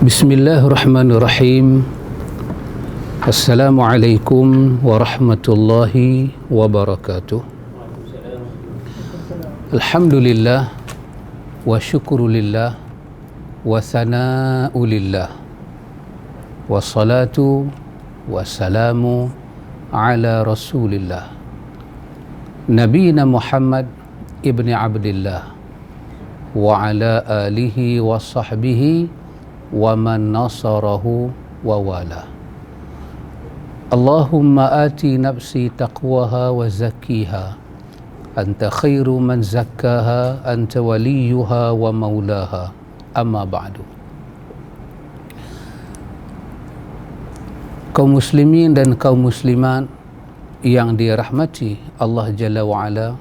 Bismillahirrahmanirrahim. Assalamualaikum warahmatullahi wabarakatuh. Alhamdulillah wa syukurulillah wa sana'ulillah wa salatu wa salamu ala rasulillah Nabiyina Muhammad ibni Abdillah wa ala alihi wa sahbihi wa man nasarahu wa wala. Allahumma ati nafsi taqwaha wa zakkiha anta khairu man zakkaha anta waliyuha wa maulaha, amma ba'du. Kaum muslimin dan kaum muslimat yang dirahmati Allah Jalla wa'ala,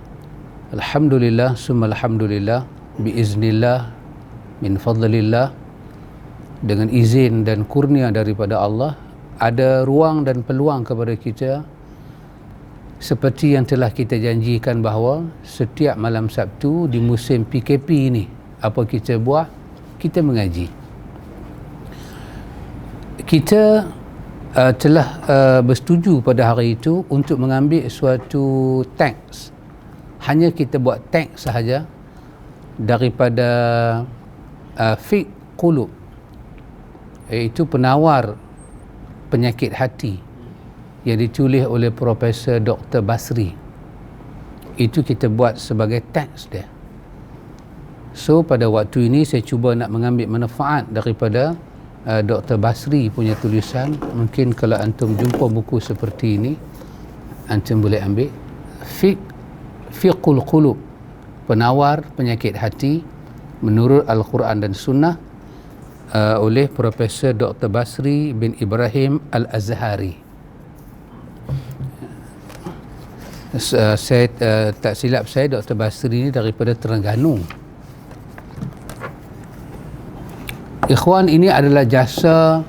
alhamdulillah summa alhamdulillah, biiznillah, min fadlillah, dengan izin dan kurnia daripada Allah, ada ruang dan peluang kepada kita seperti yang telah kita janjikan bahawa setiap malam Sabtu di musim PKP ini, apa kita buat? Kita mengaji. Kita telah bersetuju pada hari itu untuk mengambil suatu teks. Hanya kita buat teks sahaja daripada Fiqh Qulub, iaitu penawar penyakit hati yang ditulis oleh Profesor Dr. Basri. Itu kita buat sebagai teks dia. So pada waktu ini saya cuba nak mengambil manfaat daripada Dr. Basri punya tulisan. Mungkin kalau antum jumpa buku seperti ini, antum boleh ambil Fiqhul Qulub, penawar penyakit hati menurut Al-Quran dan Sunnah, oleh Profesor Dr. Basri bin Ibrahim Al-Azhari. Saya tak silap saya, Dr. Basri ini daripada Terengganu. Ikhwan, ini adalah jasa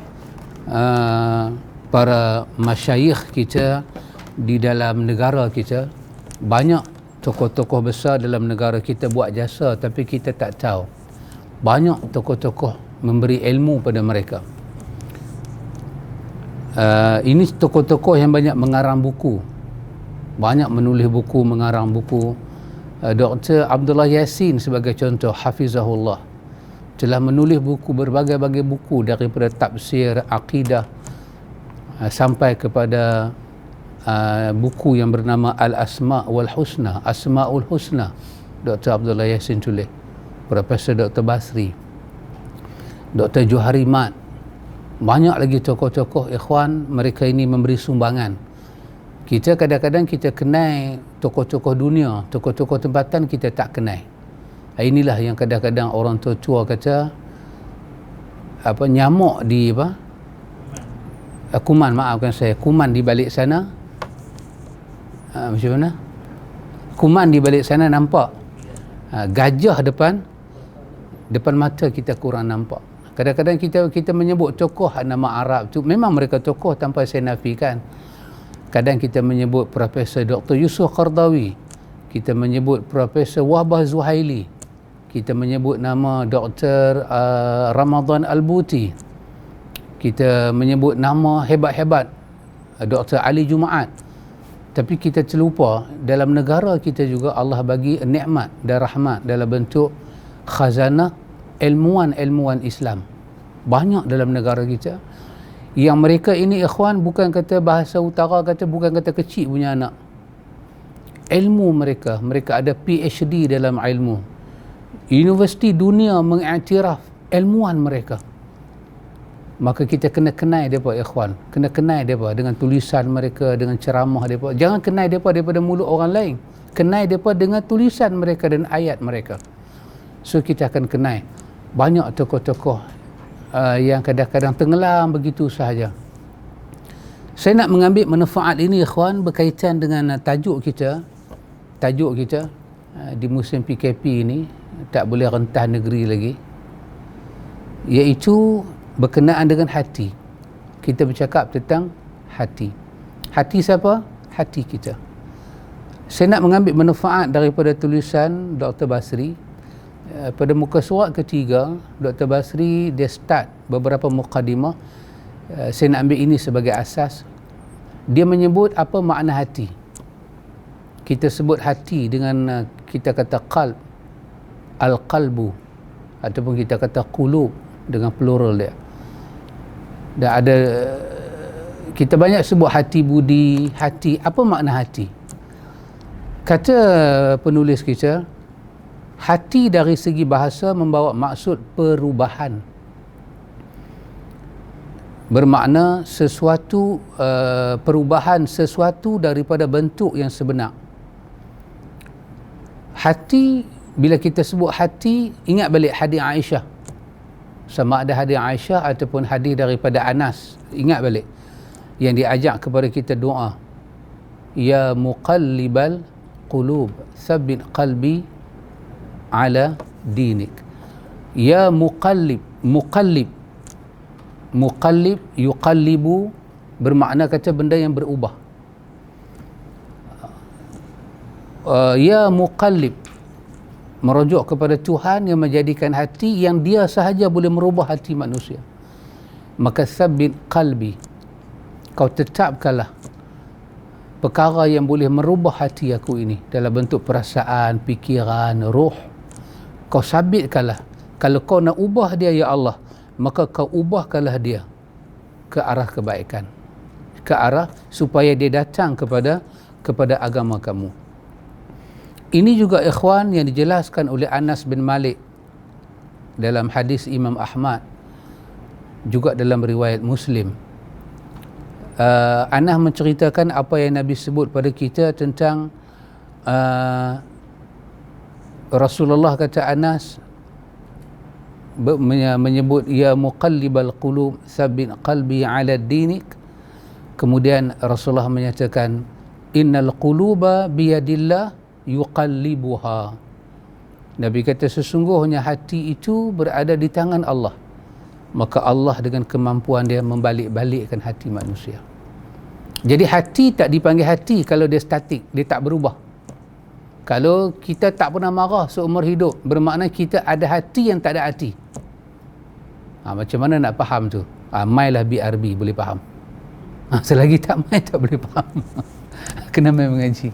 para masyayikh kita di dalam negara kita. Banyak tokoh-tokoh besar dalam negara kita buat jasa tapi kita tak tahu. Banyak tokoh-tokoh memberi ilmu pada mereka. Ini tokoh-tokoh yang banyak mengarang buku, banyak menulis buku, mengarang buku. Dr. Abdullah Yassin sebagai contoh, hafizahullah, telah menulis buku, berbagai-bagai buku, daripada tafsir, akidah, sampai kepada buku yang bernama Al-Asma' wal Husna, Asma'ul Husna. Dr. Abdullah Yassin tulis. Profesor Dr. Basri, Dr. Johari Mat, banyak lagi tokoh-tokoh. Ikhwan, mereka ini memberi sumbangan. Kita kadang-kadang kita kenal tokoh-tokoh dunia, tokoh-tokoh tempatan kita tak kenal. Inilah yang kadang-kadang orang tua-tua kata nyamuk di kuman, maafkan saya, kuman di balik sana. Macam mana? Kuman di balik sana nampak, gajah depan mata kita kurang nampak. Kadang-kadang kita menyebut tokoh nama Arab tu, memang mereka tokoh tanpa saya nafikan. Kadang kita menyebut Profesor Dr. Yusuf Qardawi, kita menyebut Profesor Wahbah Zuhaili, kita menyebut nama Dr. Ramadan Al-Buti, kita menyebut nama hebat-hebat Dr. Ali Jumaat. Tapi kita terlupa dalam negara kita juga Allah bagi nikmat dan rahmat dalam bentuk khazanah ilmuwan Islam. Banyak dalam negara kita yang mereka ini, ikhwan, bukan kata bahasa utara kata, bukan kata kecil punya anak. Ilmu mereka ada PhD dalam ilmu. Universiti dunia mengiktiraf ilmuwan mereka. Maka kita kena kenal mereka, ikhwan. Kena kenal mereka dengan tulisan mereka, dengan ceramah mereka. Jangan kenal mereka daripada mulut orang lain. Kenal mereka dengan tulisan mereka dan ayat mereka. So kita akan kenal banyak tokoh-tokoh yang kadang-kadang tenggelam begitu sahaja. Saya nak mengambil manfaat ini, ikhwan, berkaitan dengan tajuk kita di musim PKP ini, tak boleh rentah negeri lagi, iaitu berkenaan dengan hati. Kita bercakap tentang hati. Hati siapa? Hati kita. Saya nak mengambil manfaat daripada tulisan Dr. Basri pada muka surat ketiga, Dr. Basri dia start beberapa mukadimah. Saya nak ambil ini sebagai asas. Dia menyebut apa makna hati. Kita sebut hati dengan kita kata qalb, al-qalbu, ataupun kita kata qulub dengan plural dia. Dan ada kita banyak sebut hati budi, hati. Apa makna hati? Kata penulis kita, hati dari segi bahasa membawa maksud perubahan. Bermakna sesuatu, perubahan sesuatu daripada bentuk yang sebenar. Hati, bila kita sebut hati, ingat balik hadis Aisyah. Sama ada hadis Aisyah ataupun hadis daripada Anas. Ingat balik. Yang diajak kepada kita doa. Ya muqallibal qulub, tsabbit qalbi ala dinik. Ya muqallib, muqallib, yuqallibu bermakna kata benda yang berubah. Ya muqallib, merujuk kepada Tuhan yang menjadikan hati yang dia sahaja boleh merubah hati manusia. Maka tsabbit qalbi, kau tetapkanlah perkara yang boleh merubah hati aku ini dalam bentuk perasaan, fikiran, roh. Kau sabitkanlah. Kalau kau nak ubah dia ya Allah, maka kau ubahkanlah dia ke arah kebaikan, ke arah supaya dia datang kepada agama kamu. Ini juga ikhwan yang dijelaskan oleh Anas bin Malik dalam hadis Imam Ahmad, juga dalam riwayat Muslim. Anas menceritakan apa yang Nabi sebut pada kita tentang Rasulullah kata Anas menyebut ya muqallibal qulub tsabbit qalbi ala dinik. Kemudian Rasulullah menyatakan innal quluba biyadillah yuqallibuha. Nabi kata sesungguhnya hati itu berada di tangan Allah, maka Allah dengan kemampuan dia membalik-balikkan hati manusia. Jadi hati tak dipanggil hati kalau dia statik, dia tak berubah. Kalau kita tak pernah marah seumur hidup, bermakna kita ada hati yang tak ada hati. Macam mana nak faham tu? Mailah BRB boleh faham. Selagi tak main tak boleh faham. Kena main mengaji.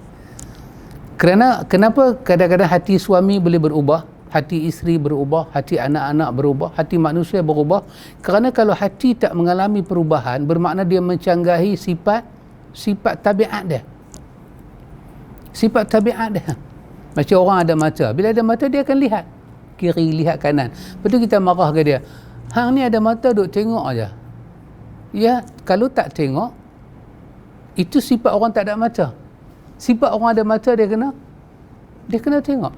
Kenapa kadang-kadang hati suami boleh berubah, hati isteri berubah, hati anak-anak berubah, hati manusia berubah? Kerana kalau hati tak mengalami perubahan, bermakna dia mencanggahi sifat tabiat dia. Sifat tabiat dia. Macam orang ada mata. Bila ada mata, dia akan lihat kiri, lihat kanan. Lepas tu kita marah ke dia. Hang ni ada mata, duk tengok aja. Ya, kalau tak tengok, itu sifat orang tak ada mata. Sifat orang ada mata, dia kena tengok.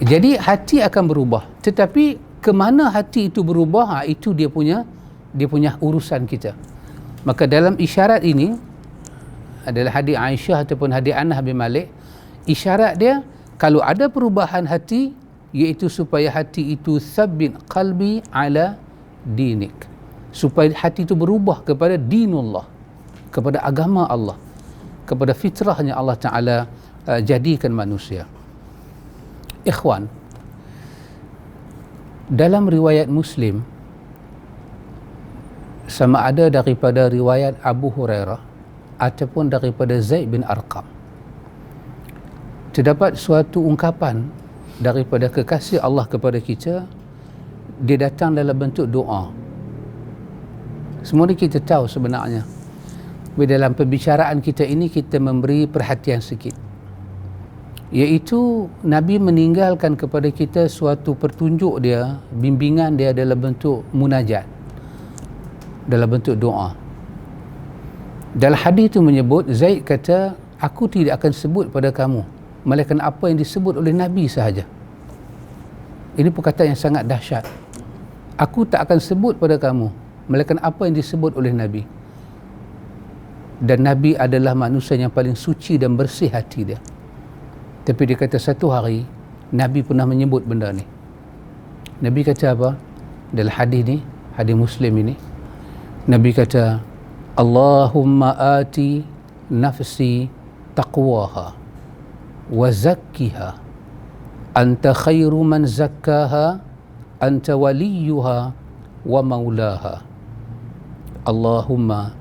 Jadi hati akan berubah. Tetapi ke mana hati itu berubah, itu dia punya urusan kita. Maka dalam isyarat ini adalah hadis Aisyah ataupun hadis Anas bin Malik. Isyarat dia, kalau ada perubahan hati, iaitu supaya hati itu tsabbit qalbi ala dinik, supaya hati itu berubah kepada dinullah, kepada agama Allah, kepada fitrahnya Allah Ta'ala jadikan manusia. Ikhwan, dalam riwayat Muslim, sama ada daripada riwayat Abu Hurairah ataupun daripada Zaid bin Arqam, terdapat suatu ungkapan daripada kekasih Allah kepada kita. Dia datang dalam bentuk doa. Semua ni kita tahu sebenarnya. Dalam pembicaraan kita ini, kita memberi perhatian sikit, iaitu Nabi meninggalkan kepada kita suatu petunjuk dia, bimbingan dia dalam bentuk munajat, dalam bentuk doa. Dalam hadis itu menyebut, Zaid kata, aku tidak akan sebut pada kamu melainkan apa yang disebut oleh Nabi sahaja. Ini perkataan yang sangat dahsyat. Aku tak akan sebut pada kamu melainkan apa yang disebut oleh Nabi. Dan Nabi adalah manusia yang paling suci dan bersih hati dia. Tapi dia kata satu hari Nabi pernah menyebut benda ni. Nabi kata apa? Dalam hadis ni, hadis Muslim ini, Nabi kata, Allahumma ati nafsi taqwaha wa zakkiha anta khairu man zakkaha anta waliyuha wa maulaha. Allahumma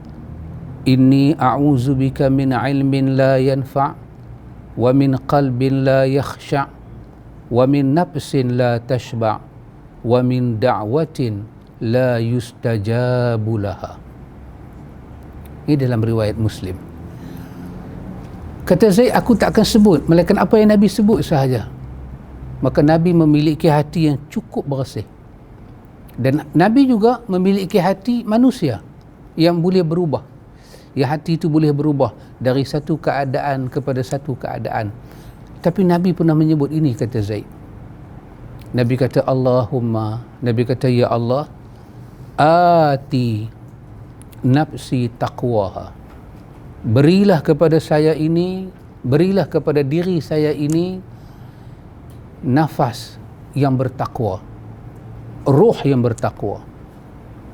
inni a'udzu bika min ilmin la yanfa' wa min qalbin la yakhsha' wa min nafsin la tashba' wa min da'watin la yustajabu laha. Ini dalam riwayat Muslim. Kata Zaid, aku tak akan sebut melainkan apa yang Nabi sebut sahaja. Maka Nabi memiliki hati yang cukup bersih. Dan Nabi juga memiliki hati manusia yang boleh berubah. Ya, hati itu boleh berubah dari satu keadaan kepada satu keadaan. Tapi Nabi pernah menyebut ini, kata Zaid. Nabi kata, Allahumma, Nabi kata, ya Allah, ati nafsi taqwaha. Berilah kepada saya ini, berilah kepada diri saya ini nafas yang bertakwa, ruh yang bertakwa,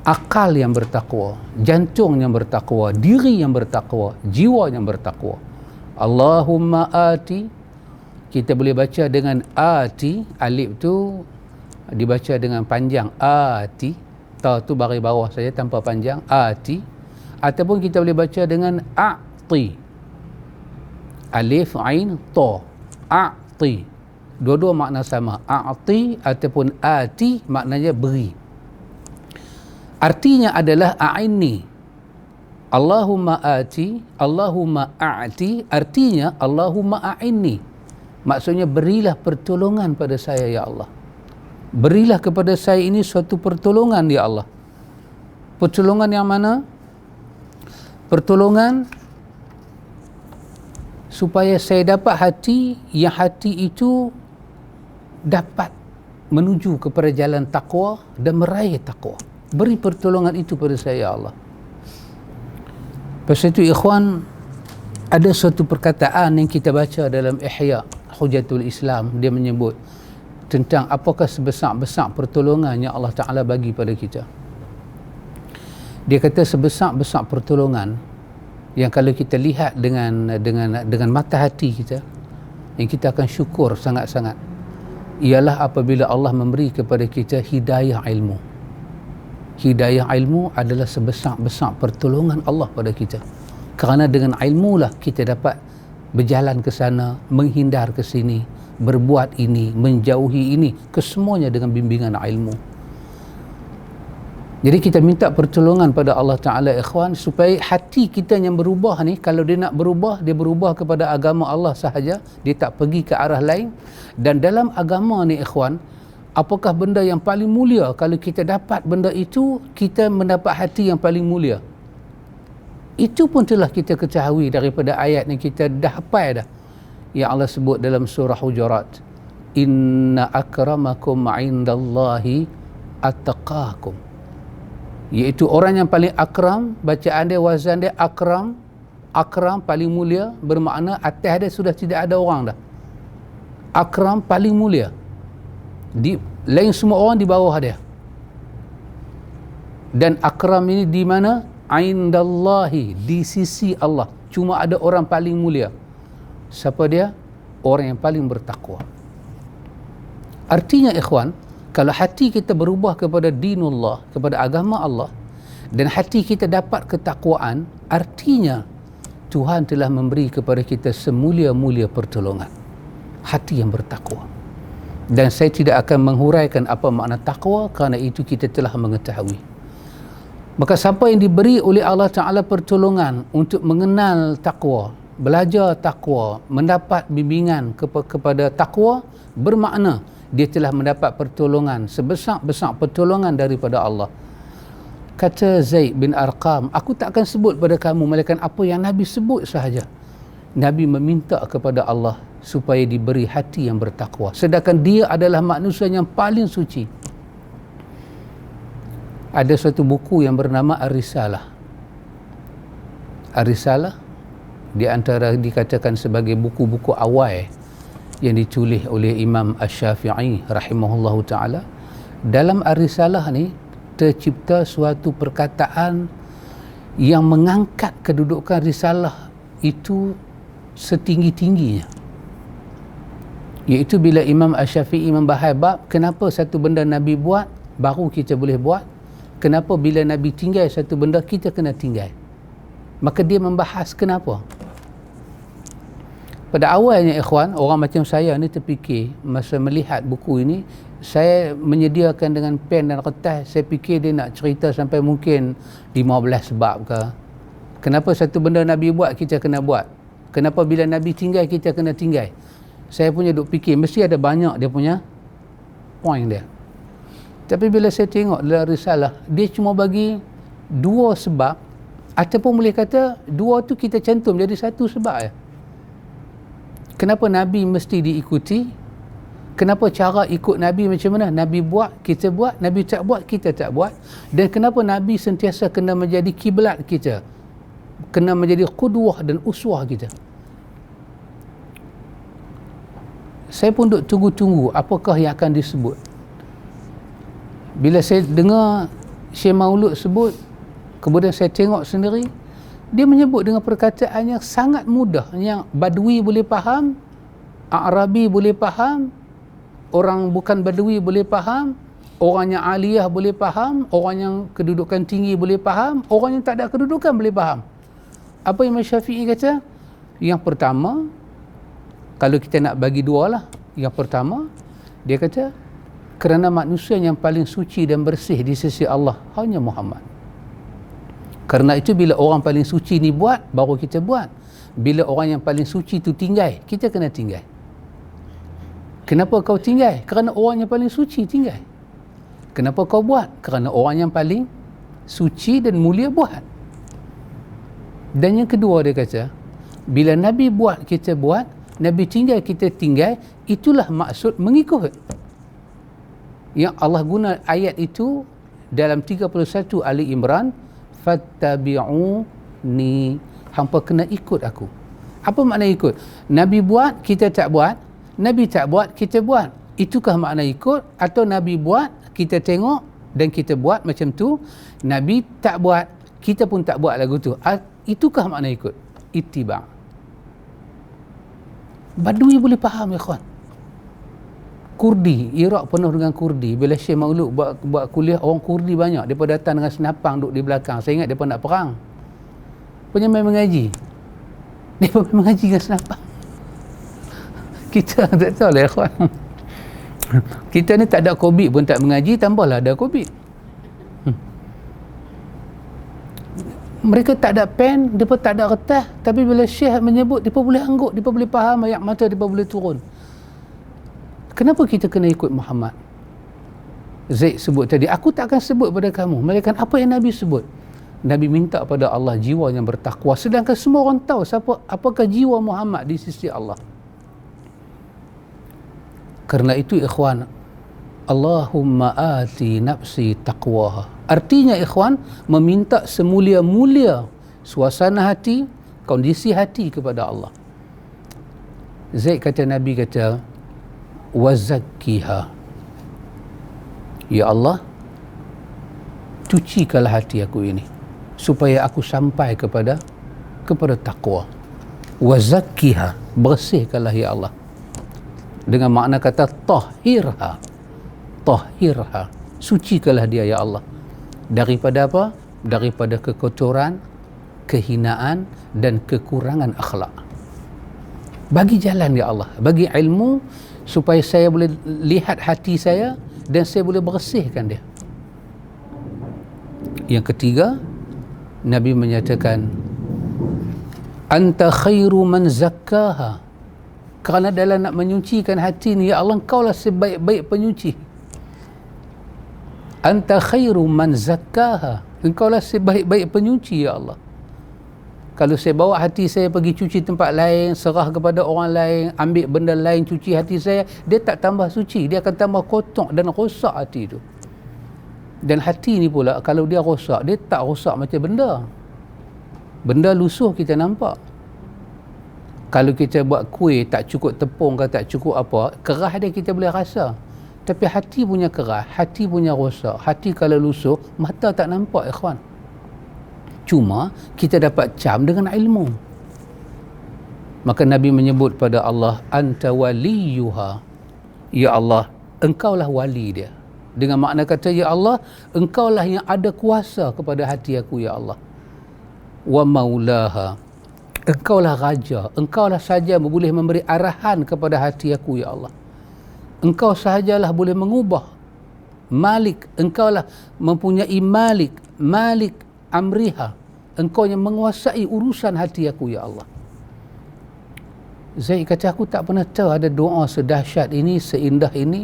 akal yang bertakwa, jantung yang bertakwa, diri yang bertakwa, jiwa yang bertakwa. Allahumma ati, kita boleh baca dengan ati, alif tu dibaca dengan panjang, ati, ta tu baris bawah saja tanpa panjang, ati, ataupun kita boleh baca dengan a'ti, alif ain ta, a'ti. Dua-dua makna sama, a'ti ataupun ati maknanya beri. Artinya adalah a'inni. Allahumma ati, Allahumma a'ti, artinya Allahumma a'inni. Maksudnya berilah pertolongan pada saya ya Allah. Berilah kepada saya ini suatu pertolongan ya Allah. Pertolongan yang mana? Pertolongan supaya saya dapat hati yang hati itu dapat menuju kepada jalan takwa dan meraih takwa. Beri pertolongan itu pada saya ya Allah. Pasal itu ikhwan, ada suatu perkataan yang kita baca dalam Ihya Hujatul Islam. Dia menyebut tentang apakah sebesar-besar pertolongan yang Allah Ta'ala bagi pada kita. Dia kata sebesar-besar pertolongan yang kalau kita lihat dengan mata hati kita, yang kita akan syukur sangat-sangat, ialah apabila Allah memberi kepada kita hidayah ilmu. Hidayah ilmu adalah sebesar-besar pertolongan Allah pada kita. Kerana dengan ilmu lah kita dapat berjalan ke sana, menghindar ke sini, berbuat ini, menjauhi ini, kesemuanya dengan bimbingan ilmu. Jadi kita minta pertolongan pada Allah Ta'ala ikhwan, supaya hati kita yang berubah ni, kalau dia nak berubah, dia berubah kepada agama Allah sahaja, dia tak pergi ke arah lain. Dan dalam agama ni ikhwan, apakah benda yang paling mulia? Kalau kita dapat benda itu, kita mendapat hati yang paling mulia. Itu pun telah kita ketahui daripada ayat yang kita dah hafal dah, yang Allah sebut dalam surah Hujurat, inna akramakum indallahi attaqakum. Iaitu orang yang paling akram, bacaan dia, wazan dia akram, akram paling mulia, bermakna atas dia sudah tidak ada orang dah. Akram paling mulia, di lain semua orang di bawah dia. Dan akram ini di mana? Indallahi, di sisi Allah. Cuma ada orang paling mulia. Siapa dia? Orang yang paling bertakwa. Artinya ikhwan, kalau hati kita berubah kepada dinullah, kepada agama Allah, dan hati kita dapat ketakwaan, artinya Tuhan telah memberi kepada kita semulia-mulia pertolongan. Hati yang bertakwa. Dan saya tidak akan menghuraikan apa makna takwa, kerana itu kita telah mengetahui. Maka siapa yang diberi oleh Allah Ta'ala pertolongan untuk mengenal takwa, belajar takwa, mendapat bimbingan kepada takwa, bermakna dia telah mendapat pertolongan, sebesar-besar pertolongan daripada Allah. Kata Zaid bin Arqam, aku tak akan sebut pada kamu melainkan apa yang Nabi sebut sahaja. Nabi meminta kepada Allah supaya diberi hati yang bertakwa, sedangkan dia adalah manusia yang paling suci. Ada suatu buku yang bernama Ar-Risalah. Ar-Risalah di antara dikatakan sebagai buku-buku awal yang ditulis oleh Imam Asy-Syafi'i rahimahullahu ta'ala. Dalam Ar-Risalah ni tercipta suatu perkataan yang mengangkat kedudukan risalah itu setinggi-tingginya. Iaitu bila Imam Asy-Syafi'i membahas bab kenapa satu benda Nabi buat baru kita boleh buat, kenapa bila Nabi tinggal satu benda kita kena tinggal. Maka dia membahas kenapa. Pada awalnya ikhwan, orang macam saya ni terfikir masa melihat buku ini, saya menyediakan dengan pen dan kertas, saya fikir dia nak cerita sampai mungkin 15 sebab ke. Kenapa satu benda Nabi buat kita kena buat, kenapa bila Nabi tinggal kita kena tinggal. Saya punya duk fikir mesti ada banyak dia punya point dia. Tapi bila saya tengok dalam risalah, dia cuma bagi 2 sebab, ataupun boleh kata 2 tu kita cantum jadi 1 sebab je. Kenapa Nabi mesti diikuti, kenapa cara ikut Nabi macam mana, Nabi buat kita buat, Nabi tak buat kita tak buat, dan kenapa Nabi sentiasa kena menjadi kiblat kita, kena menjadi qudwah dan uswah kita. Saya pun duk tunggu-tunggu apakah yang akan disebut. Bila saya dengar Syekh Maulud sebut, kemudian saya tengok sendiri, dia menyebut dengan perkataan yang sangat mudah, yang Badui boleh faham, Arabi boleh faham, orang bukan Badui boleh faham, orang yang aliyah boleh faham, orang yang kedudukan tinggi boleh faham, orang yang tak ada kedudukan boleh faham. Apa Imam Syafi'i kata? Yang pertama, kalau kita nak bagi 2 lah. Yang pertama, dia kata kerana manusia yang paling suci dan bersih di sisi Allah hanya Muhammad. Kerana itu bila orang paling suci ni buat, baru kita buat. Bila orang yang paling suci tu tinggal, kita kena tinggal. Kenapa kau tinggal? Kerana orang yang paling suci tinggal. Kenapa kau buat? Kerana orang yang paling suci dan mulia buat. Dan yang kedua dia kata, bila Nabi buat kita buat, Nabi tinggal kita tinggal, itulah maksud mengikut. Yang Allah guna ayat itu dalam 31 Ali Imran, fattabi'uni, hampa kena ikut aku. Apa makna ikut? Nabi buat kita tak buat, Nabi tak buat kita buat. Itukah makna ikut? Atau Nabi buat kita tengok dan kita buat macam tu, Nabi tak buat kita pun tak buat lagu tu. Itukah makna ikut? Ittiba'. Badui boleh faham ya kawan. Kurdi, Iraq penuh dengan Kurdi. Bila Syekh Maulud buat kuliah, orang Kurdi banyak. Mereka datang dengan senapang duduk di belakang. Saya ingat mereka nak perang. Penyamai mengaji. Mereka mengaji dengan senapang. Kita tak tahu lah ya kawan. Kita ni tak ada COVID pun tak mengaji, tambahlah ada COVID. Mereka tak ada pen, mereka tak ada kertas, tapi bila Syekh menyebut, mereka boleh angguk, mereka boleh faham ayat mata, mereka boleh turun. Kenapa kita kena ikut Muhammad? Zaid sebut tadi, aku tak akan sebut pada kamu melainkan apa yang Nabi sebut. Nabi minta pada Allah jiwa yang bertakwa, sedangkan semua orang tahu apakah jiwa Muhammad di sisi Allah. Kerana itu ikhwan, Allahumma ati nafsi taqwaha. Artinya ikhwan, meminta semulia-mulia suasana hati, kondisi hati kepada Allah. Zaid kata, Nabi kata, wazakkiha. Ya Allah, cucikanlah hati aku ini supaya aku sampai kepada takwa. Wazakkiha, bersihkanlah ya Allah. Dengan makna kata tahhirha. Tahhirha, sucikanlah dia ya Allah. Daripada apa? Daripada kekotoran, kehinaan dan kekurangan akhlak. Bagi jalan ya Allah, bagi ilmu supaya saya boleh lihat hati saya dan saya boleh bersihkan dia. Yang ketiga, Nabi menyatakan, anta khairu man zakkaha. Kerana dalam nak menyucikan hati ni ya Allah, engkaulah sebaik-baik penyuci. Anta khairu man zakkaha. Engkaulah sebaik-baik penyuci ya Allah. Kalau saya bawa hati saya pergi cuci tempat lain, serah kepada orang lain, ambil benda lain cuci hati saya, dia tak tambah suci, dia akan tambah kotor dan rosak hati itu. Dan hati ni pula kalau dia rosak, dia tak rosak macam benda. Benda lusuh kita nampak. Kalau kita buat kuih tak cukup tepung ke tak cukup apa, kerah dia kita boleh rasa. Tapi hati punya kerah, hati punya rosak, hati kalau lusuh, mata tak nampak ikhwan. Cuma kita dapat cam dengan ilmu. Maka Nabi menyebut pada Allah, anta waliyuha, ya Allah, engkaulah wali dia. Dengan makna kata, ya Allah, engkaulah yang ada kuasa kepada hati aku, ya Allah. Wa maulaha, engkaulah raja, engkaulah saja boleh memberi arahan kepada hati aku, ya Allah. Engkau sahajalah boleh mengubah. Malik, engkaulah mempunyai malik amriha, engkau yang menguasai urusan hati aku, ya Allah. Zaid kata, aku tak pernah tahu ada doa sedahsyat ini, seindah ini,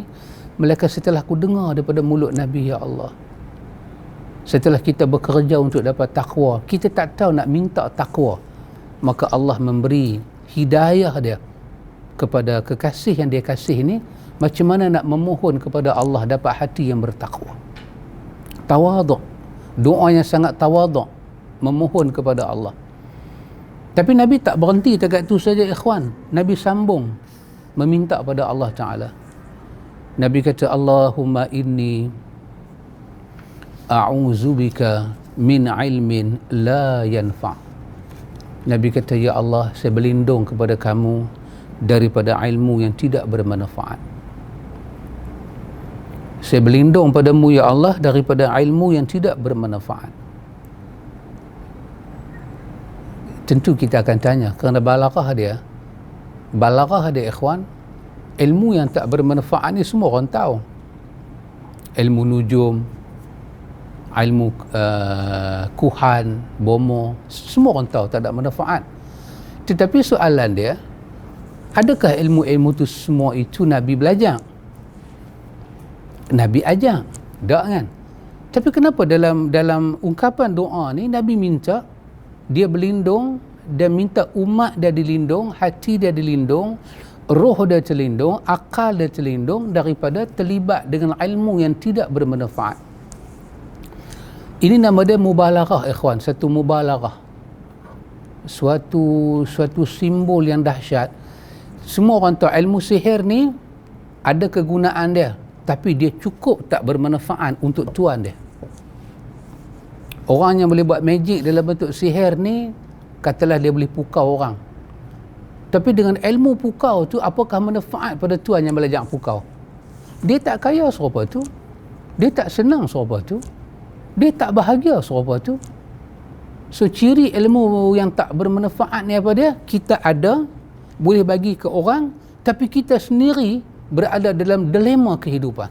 melainkan setelah aku dengar daripada mulut Nabi, ya Allah. Setelah kita bekerja untuk dapat takwa, kita tak tahu nak minta takwa, maka Allah memberi hidayah dia kepada kekasih yang dia kasih ini, macam mana nak memohon kepada Allah dapat hati yang bertakwa. Tawaduk, doa yang sangat tawaduk, memohon kepada Allah. Tapi Nabi tak berhenti dekat itu saja, ikhwan. Nabi sambung meminta pada Allah Ta'ala. Nabi kata, Allahumma inni a'udzubika min ilmin la yanfa'. Nabi kata, ya Allah, saya berlindung kepada kamu daripada ilmu yang tidak bermanfaat. Saya berlindung padamu, ya Allah, daripada ilmu yang tidak bermanfaat. Tentu kita akan tanya, kerana balaghah dia, ikhwan, ilmu yang tak bermanfaat ni semua orang tahu. Ilmu nujum, ilmu kuhan, bomo, semua orang tahu tak ada manfaat. Tetapi soalan dia, adakah ilmu-ilmu tu semua itu Nabi belajar? Nabi ajar, tak kan? Tapi kenapa dalam ungkapan doa ni Nabi minta dia berlindung dan minta umat dia dilindung, hati dia dilindung, roh dia terlindung, akal dia terlindung daripada terlibat dengan ilmu yang tidak bermanfaat. Ini nama dia mubalaghah, ikhwan, satu mubalaghah. Suatu simbol yang dahsyat. Semua orang tahu ilmu sihir ni ada kegunaan dia, tapi dia cukup tak bermanfaat untuk tuan dia. Orang yang boleh buat magic dalam bentuk sihir ni, katalah dia boleh pukau orang. Tapi dengan ilmu pukau tu, apakah manfaat pada tuan yang belajar pukau? Dia tak kaya serupa tu. Dia tak senang serupa tu. Dia tak bahagia serupa tu. So, ciri ilmu yang tak bermanfaat ni apa dia? Kita ada, boleh bagi ke orang, tapi kita sendiri berada dalam dilema kehidupan.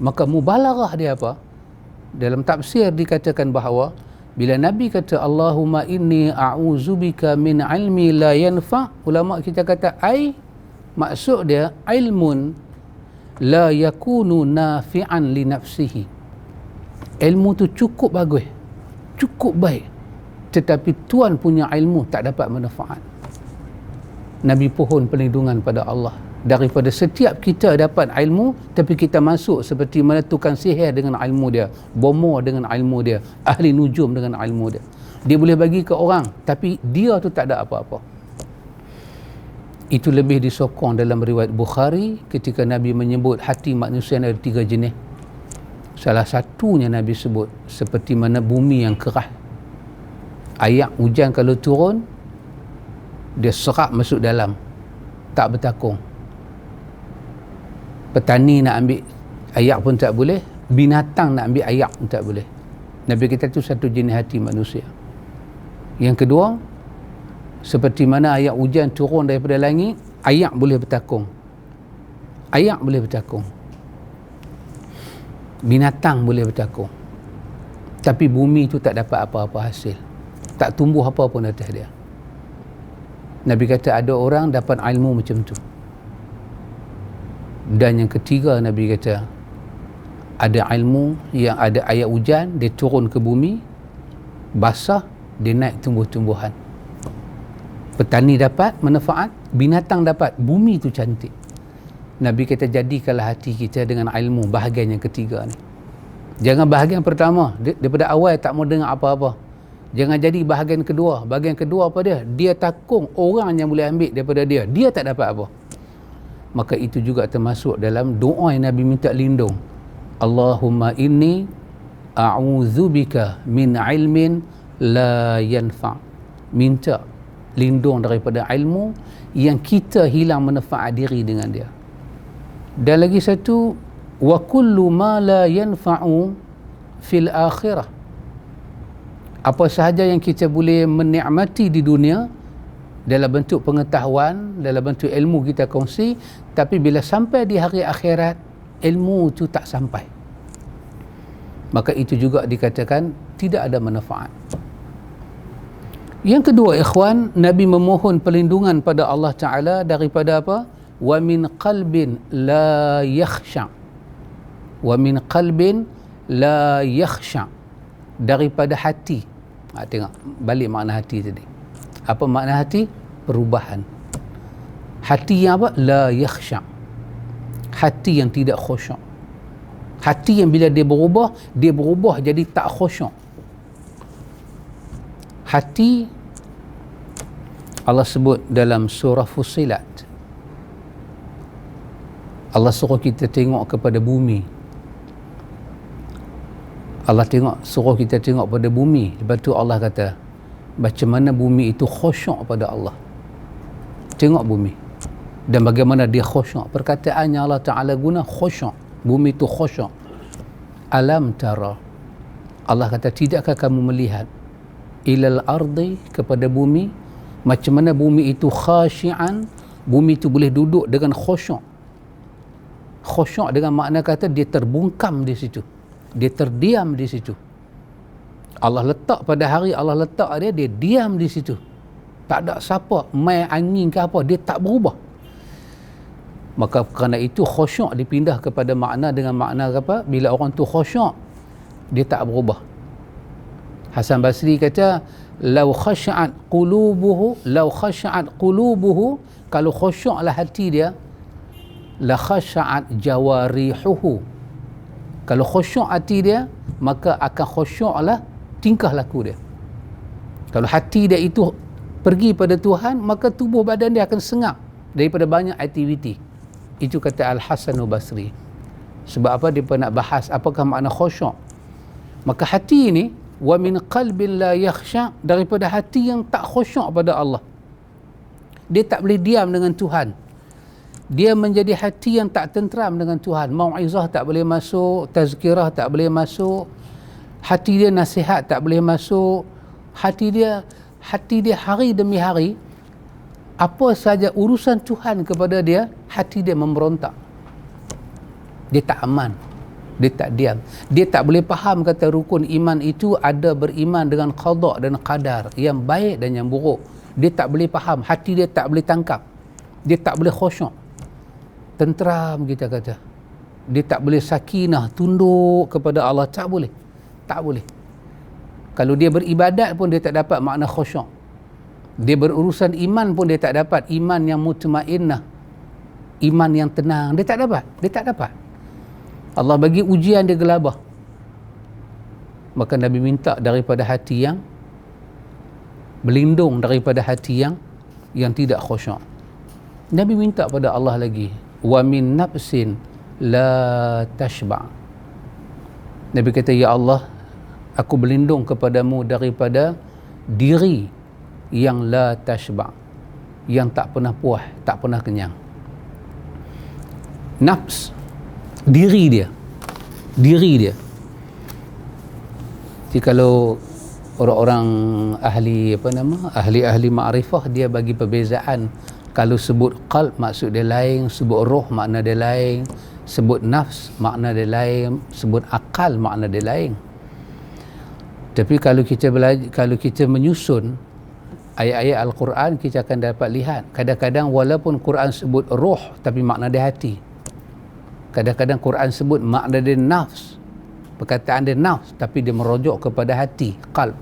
Maka mubalaghah dia apa? Dalam tafsir dikatakan bahawa bila Nabi kata Allahumma inni a'udzubika min ilmi la yanfa', ulama kita kata maksud dia ilmun la yakunu nafi'an li nafsihi. Ilmu tu cukup bagus, cukup baik, tetapi tuan punya ilmu tak dapat manfaat. Nabi pohon perlindungan pada Allah daripada setiap kita dapat ilmu, tapi kita masuk seperti mana tukang sihir dengan ilmu dia, bomo dengan ilmu dia, ahli nujum dengan ilmu dia. Dia boleh bagi ke orang, tapi dia tu tak ada apa-apa. Itu lebih disokong dalam riwayat Bukhari ketika Nabi menyebut hati manusia ada 3 jenis. Salah satunya Nabi sebut seperti mana bumi yang keras. Air hujan kalau turun, dia serap masuk dalam, tak bertakung. Petani nak ambil air pun tak boleh, binatang nak ambil air pun tak boleh. Nabi kata itu satu jenis hati manusia. Yang kedua, seperti mana air hujan turun daripada langit, air boleh bertakung. Air boleh bertakung. Binatang boleh bertakung. Tapi bumi itu tak dapat apa-apa hasil. Tak tumbuh apa pun atas dia. Nabi kata ada orang dapat ilmu macam tu. Dan yang ketiga, Nabi kata ada ilmu yang ada air hujan, dia turun ke bumi, basah, dia naik tumbuh-tumbuhan. Petani dapat manfaat, binatang dapat, bumi tu cantik. Nabi kata jadikanlah hati kita dengan ilmu, bahagian yang ketiga ni. Jangan bahagian pertama, daripada awal tak mau dengar apa-apa. Jangan jadi bahagian kedua. Bahagian kedua apa dia? Dia takung orang yang boleh ambil daripada dia, dia tak dapat apa. Maka itu juga termasuk dalam doa yang Nabi minta lindung. Allahumma inni a'udzubika min ilmin la yanfa'. Minta lindung daripada ilmu yang kita hilang manfaat diri dengan dia. Dan lagi satu, wa kullu ma la yanfa'u fil akhirah. Apa sahaja yang kita boleh menikmati di dunia dalam bentuk pengetahuan, dalam bentuk ilmu kita kongsi, tapi bila sampai di hari akhirat, ilmu itu tak sampai, maka itu juga dikatakan tidak ada manfaat. Yang kedua, ikhwan, Nabi memohon perlindungan pada Allah Ta'ala daripada apa? Wa min qalbin la yakhsha. Wa min qalbin la yakhsha, daripada hati. Tengok balik makna hati tadi. Apa makna hati? Perubahan. Hati yang apa? La yakhsha. Hati yang tidak khusyuk. Hati yang bila dia berubah jadi tak khusyuk. Hati Allah sebut dalam surah Fussilat. Allah suruh kita tengok kepada bumi. Allah suruh kita tengok pada bumi. Lepas tu Allah kata, macam mana bumi itu khusyuk pada Allah. Tengok bumi dan bagaimana dia khusyuk. Perkataannya Allah Ta'ala guna khusyuk. Bumi itu khusyuk. Alam tara, Allah kata, tidakkah kamu melihat ilal ardi, kepada bumi, macam mana bumi itu khasyi'an, bumi itu boleh duduk dengan khusyuk. Khusyuk dengan makna kata dia terbungkam di situ, dia terdiam di situ. Allah letak pada hari Allah letak dia diam di situ. Tak ada siapa main angin ke apa, dia tak berubah. Maka kerana itu khusyuk dipindah kepada makna dengan makna apa? Bila orang tu khusyuk, dia tak berubah. Hasan Basri kata, "Lau khasha'at qulubuhu, kalau khusyuklah hati dia, la khasha'at jawarihuhu." Kalau khusyuk hati dia, maka akan khusyuklah tingkah laku dia. Kalau hati dia itu pergi pada Tuhan, maka tubuh badan dia akan sengak daripada banyak aktiviti. Itu kata Al-Hasan Basri. Sebab apa? Dia nak bahas apakah makna khusyuk. Maka hati ini, wa min qalbin la yakhsha, daripada hati yang tak khusyuk pada Allah. Dia tak boleh diam dengan Tuhan. Dia menjadi hati yang tak tenteram dengan Tuhan. Mau'izah tak boleh masuk, tazkirah tak boleh masuk, hati dia nasihat tak boleh masuk. Hati dia hari demi hari, apa saja urusan Tuhan kepada dia, hati dia memberontak. Dia tak aman, dia tak diam. Dia tak boleh faham kata rukun iman itu ada beriman dengan qada dan qadar, yang baik dan yang buruk. Dia tak boleh faham, hati dia tak boleh tangkap, dia tak boleh khusyuk, tenteram kita kata. Dia tak boleh sakinah, tunduk kepada Allah, tak boleh. Kalau dia beribadat pun dia tak dapat makna khusyuk. Dia berurusan iman pun dia tak dapat iman yang mutmainnah, iman yang tenang, dia tak dapat. Allah bagi ujian, dia gelabah. Maka Nabi minta daripada hati yang berlindung, daripada hati yang tidak khusyuk. Nabi minta pada Allah lagi, wa min nafsin la tashba'. Nabi kata, ya Allah, aku berlindung kepadamu daripada diri yang la tashba', yang tak pernah puas, tak pernah kenyang. Nafs, diri dia. Jadi kalau orang-orang ahli ma'rifah, dia bagi perbezaan. Kalau sebut qalb, maksud dia lain. Sebut roh, makna dia lain. Sebut nafs, makna dia lain. Sebut akal, makna dia lain. Tapi kalau kita menyusun ayat-ayat Al-Quran, kita akan dapat lihat kadang-kadang walaupun Quran sebut roh, tapi makna dia hati. Kadang-kadang Quran sebut makna dia nafs, perkataan dia nafs, tapi dia merujuk kepada hati, qalb.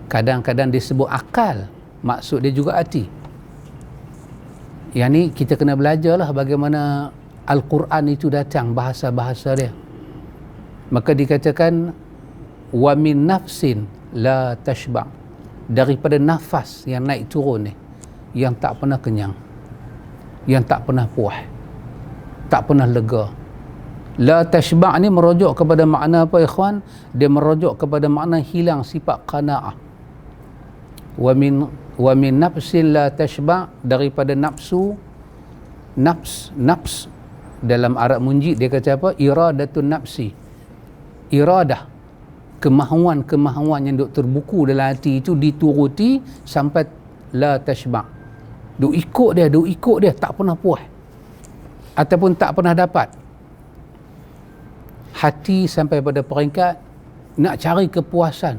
Kadang-kadang dia sebut akal, maksud dia juga hati. Yang ni kita kena belajarlah bagaimana Al-Quran itu datang, bahasa-bahasa dia. Maka dikatakan wa min nafsin la tashba', daripada nafas yang naik turun ni, yang tak pernah kenyang, yang tak pernah puas, tak pernah lega. La tashba' ni merujuk kepada makna apa, ikhwan? Dia merujuk kepada makna hilang sifat qanaah. Wa wa min nafsin la tashba, daripada nafsu. Nafs dalam Arab Munjid dia kata apa? Iradatun nafsi. Iradah, kemahuan yang duk terbuku dalam hati itu dituruti sampai la tashba. Duk ikut dia, tak pernah puas ataupun tak pernah dapat. Hati sampai pada peringkat nak cari kepuasan.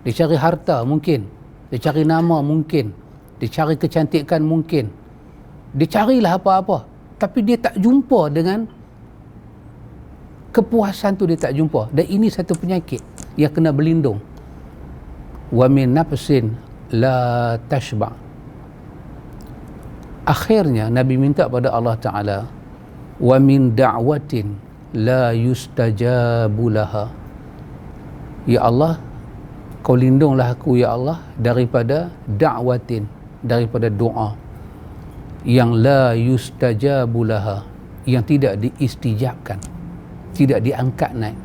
Dia cari harta mungkin, dia cari nama mungkin, dia cari kecantikan mungkin, dia carilah apa-apa, tapi dia tak jumpa dengan kepuasan tu, dia tak jumpa. Dan ini satu penyakit yang kena berlindung. Wa min nafsin la tashba. Akhirnya Nabi minta pada Allah Ta'ala, wa min da'watin la yustajabu laha. Ya Allah, kau lindunglah aku ya Allah daripada da'watin, daripada doa yang la yustajabu laha, yang tidak diistijabkan, tidak diangkat naik.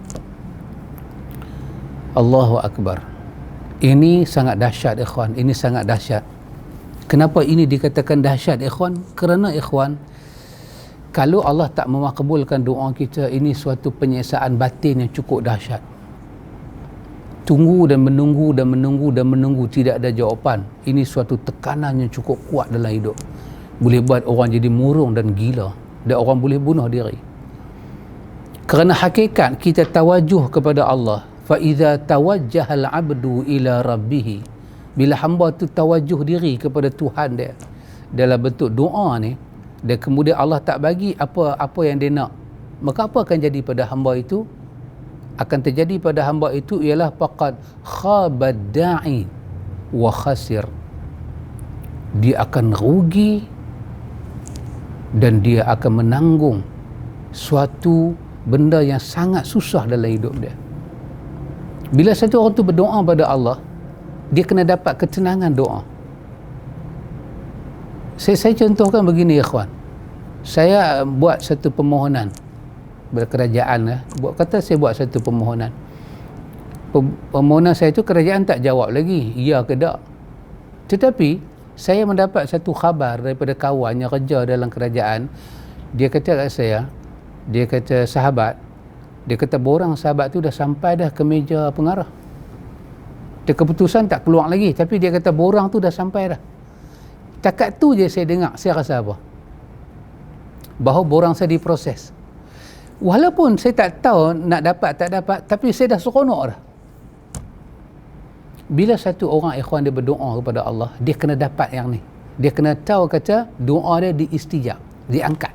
Allahu Akbar. Ini sangat dahsyat ikhwan, ini sangat dahsyat. Kenapa ini dikatakan dahsyat ikhwan? Kerana ikhwan, kalau Allah tak memakbulkan doa kita, ini suatu penyiksaan batin yang cukup dahsyat. Tunggu dan menunggu, tidak ada jawapan. Ini suatu tekanan yang cukup kuat dalam hidup. Boleh buat orang jadi murung dan gila, dan orang boleh bunuh diri. Kerana hakikat kita tawajuh kepada Allah, fa idza tawajjahal 'abdu ila rabbih, bila hamba tu tawajuh diri kepada Tuhan dia dalam bentuk doa ni, dan kemudian Allah tak bagi apa yang dia nak, maka apa akan jadi pada hamba itu? Akan terjadi pada hamba itu ialah faqad khabad da'i wa khasir. Dia akan rugi dan dia akan menanggung suatu benda yang sangat susah dalam hidup dia. Bila satu orang tu berdoa pada Allah, dia kena dapat ketenangan doa. Saya contohkan begini ikhwan. Saya buat satu permohonan berkerajaan, saya buat satu permohonan. Permohonan saya itu kerajaan tak jawab lagi, ya ke tak. Tetapi saya mendapat satu khabar daripada kawan yang kerja dalam kerajaan. Dia kata kat saya, dia kata sahabat, dia kata borang sahabat tu dah sampai dah ke meja pengarah. Dia keputusan tak keluar lagi, tapi dia kata borang tu dah sampai dah. Takat tu je saya dengar, saya rasa apa? Bahawa borang saya diproses. Walaupun saya tak tahu nak dapat tak dapat, tapi saya dah seronok dah. Bila satu orang ikhwan dia berdoa kepada Allah, dia kena dapat yang ni. Dia kena tahu kata doa dia diistijab, diangkat.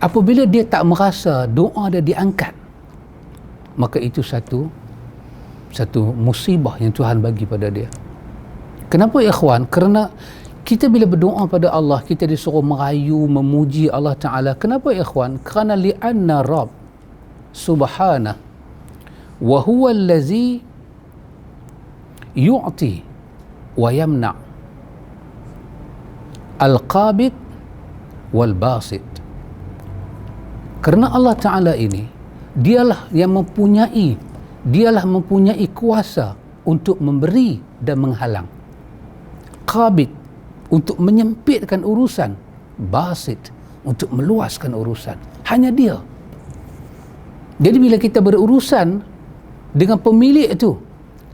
Apabila dia tak merasa doa dia diangkat, maka itu satu musibah yang Tuhan bagi pada dia. Kenapa ikhwan? Kerana kita bila berdoa pada Allah, kita disuruh merayu, memuji Allah Ta'ala. Kenapa ikhwan? Kerana li'anna Rabb subhanah wa huwa allazi yu'ti wa yamna' al-qabid wal basit. Kerana Allah Ta'ala ini dialah yang mempunyai kuasa untuk memberi dan menghalang, qabid untuk menyempitkan urusan, basit untuk meluaskan urusan. Hanya dia. Jadi bila kita berurusan dengan pemilik itu,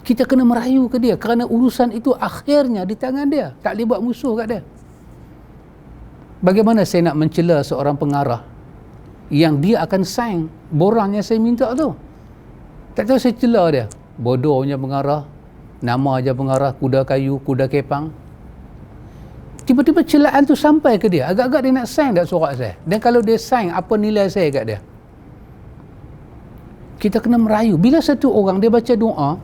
kita kena merayu ke dia, kerana urusan itu akhirnya di tangan dia, tak boleh buat musuh kat dia. Bagaimana saya nak mencela seorang pengarah yang dia akan sign borang yang saya minta tu? Tak tahu saya cela dia. Bodohnya pengarah, nama aja pengarah, kuda kayu, kuda kepang. Tiba-tiba celaan tu sampai ke dia, agak-agak dia nak sign tak surat saya. Dan kalau dia sign, apa nilai saya kat dia? Kita kena merayu. Bila satu orang dia baca doa,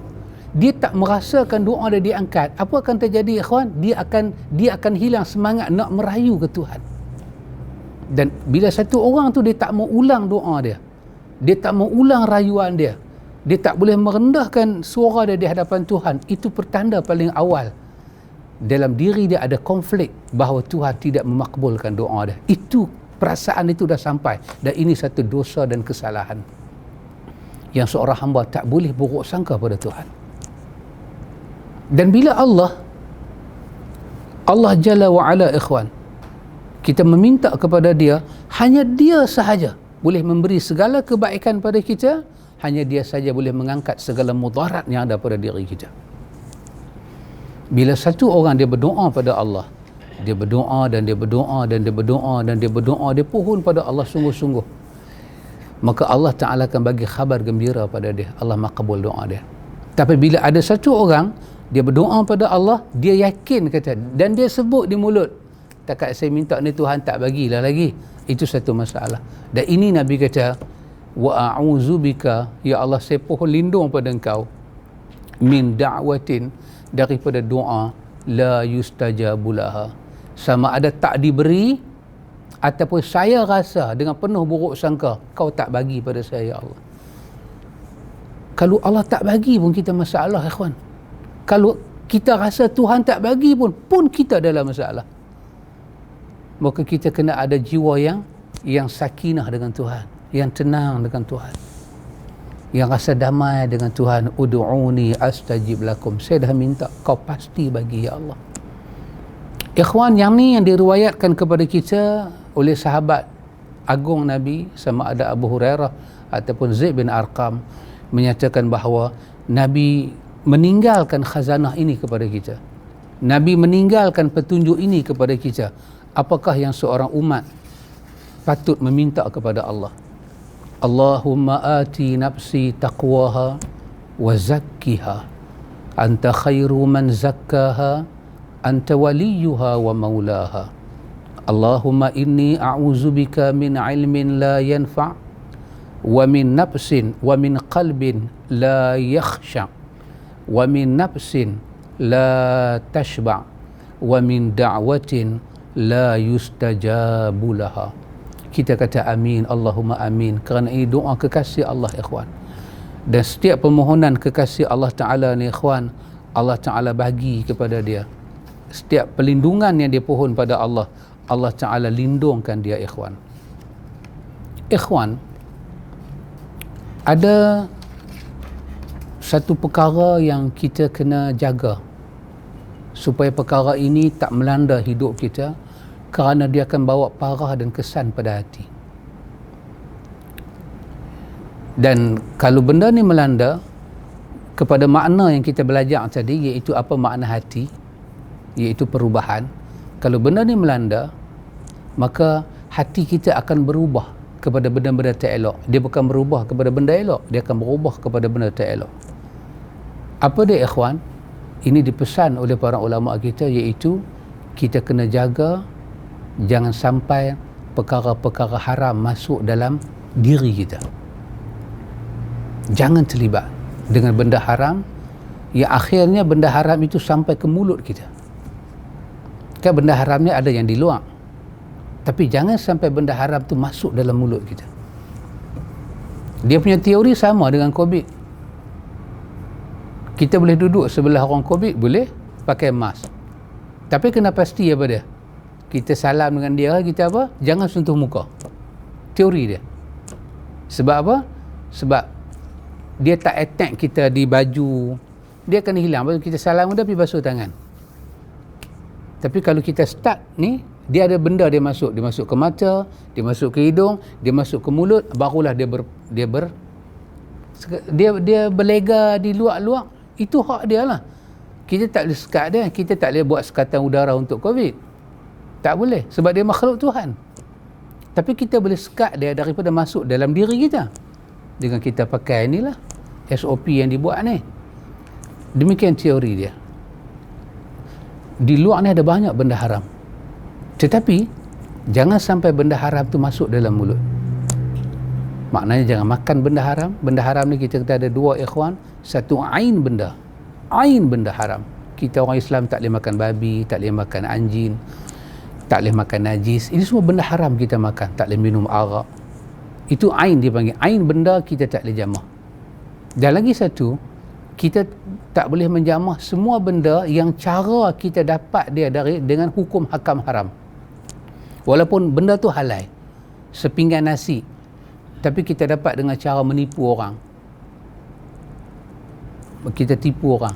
dia tak merasakan doa dia diangkat, apa akan terjadi ikhwan? Dia akan hilang semangat nak merayu ke Tuhan. Dan bila satu orang tu dia tak mau ulang doa dia tak mau ulang rayuan dia tak boleh merendahkan suara dia di hadapan Tuhan, itu pertanda paling awal dalam diri dia ada konflik bahawa Tuhan tidak memakbulkan doa dia. Itu perasaan itu dah sampai, dan ini satu dosa dan kesalahan yang seorang hamba tak boleh buruk sangka pada Tuhan. Dan bila Allah Jalla wa'ala, ikhwan, kita meminta kepada dia, hanya dia sahaja boleh memberi segala kebaikan pada kita, hanya dia saja boleh mengangkat segala mudarat yang ada pada diri kita. Bila satu orang dia berdoa pada Allah, dia berdoa dan dia berdoa dan dia berdoa dan dia berdoa, dia pohon pada Allah sungguh-sungguh, maka Allah Ta'ala akan bagi khabar gembira pada dia, Allah makbul doa dia. Tapi bila ada satu orang dia berdoa pada Allah, dia yakin kata, dan dia sebut di mulut, takat saya minta ni Tuhan tak bagilah lagi, itu satu masalah. Dan ini Nabi kata, wa a'udzubika, ya Allah saya pohon lindung pada engkau, min da'watin, daripada doa la yustajabulaha, sama ada tak diberi ataupun saya rasa dengan penuh buruk sangka kau tak bagi pada saya, ya Allah. Kalau Allah tak bagi pun kita masalah, ikhwan. Kalau kita rasa Tuhan tak bagi pun kita dalam masalah. Maka kita kena ada jiwa yang sakinah dengan Tuhan, yang tenang dengan Tuhan, yang rasa damai dengan Tuhan. Ud'uni astajib lakum, saya dah minta, kau pasti bagi, ya Allah. Ikhwan, yang ni yang diriwayatkan kepada kita oleh sahabat agung Nabi, sama ada Abu Hurairah ataupun Zaid bin Arqam, menyatakan bahawa Nabi meninggalkan khazanah ini kepada kita. Nabi meninggalkan petunjuk ini kepada kita. Apakah yang seorang umat patut meminta kepada Allah? Allahumma ati nafsi taqwaha wa zakkiha anta khairu man zakkaha anta waliyuha wa maulaha. Allahumma inni a'udzubika min ilmin la yanfa' wa min nafsin wa min qalbin la yakhsha' wa min nafsin la tashba' wa min da'watin la yustajabu laha. Kita kata amin, Allahumma amin, kerana ini doa kekasih Allah, ikhwan. Dan setiap permohonan kekasih Allah Ta'ala ni, ikhwan, Allah Ta'ala bagi kepada dia. Setiap perlindungan yang dia pohon pada Allah, Allah Ta'ala lindungkan dia, ikhwan. Ikhwan, ada satu perkara yang kita kena jaga supaya perkara ini tak melanda hidup kita, kerana dia akan bawa parah dan kesan pada hati. Dan kalau benda ni melanda kepada makna yang kita belajar tadi, iaitu apa makna hati, iaitu perubahan. Kalau benda ni melanda, maka hati kita akan berubah kepada benda-benda tak elok. Dia bukan berubah kepada benda elok, dia akan berubah kepada benda tak elok. Apa dia, ikhwan? Ini dipesan oleh para ulama kita, iaitu kita kena jaga jangan sampai perkara-perkara haram masuk dalam diri kita. Jangan terlibat dengan benda haram yang akhirnya benda haram itu sampai ke mulut kita. Kan benda haram ni ada yang di luar, tapi jangan sampai benda haram tu masuk dalam mulut kita. Dia punya teori sama dengan COVID. Kita boleh duduk sebelah orang COVID, boleh pakai mask, tapi kena pasti apa dia, kita salam dengan dia, kita apa, jangan sentuh muka. Teori dia. Sebab apa? Sebab dia tak attack kita di baju, dia akan hilang. Lepas kita salam dia, pergi basuh tangan. Tapi kalau kita start ni, dia ada benda dia masuk ke mata, dia masuk ke hidung, dia masuk ke mulut, barulah dia berlega di luar-luar. Itu hak dia lah. Kita tak boleh sekat dia, kita tak boleh buat sekatan udara untuk COVID. Tak boleh, sebab dia makhluk Tuhan. Tapi kita boleh sekat dia daripada masuk dalam diri kita dengan kita pakai inilah SOP yang dibuat ni. Demikian teori dia. Di luar ni ada banyak benda haram, tetapi jangan sampai benda haram tu masuk dalam mulut. Maknanya jangan makan benda haram. Benda haram ni kita kata ada dua, ikhwan. Satu, ain benda haram. Kita orang Islam tak boleh makan babi, tak boleh makan anjing, tak boleh makan najis. Ini semua benda haram kita makan. Tak boleh minum arak. Itu ain dipanggil. Ain benda kita tak boleh jamah. Dan lagi satu, kita tak boleh menjamah semua benda yang cara kita dapat dia dengan hukum hakam haram. Walaupun benda tu halal, sepinggan nasi, tapi kita dapat dengan cara menipu orang. Kita tipu orang.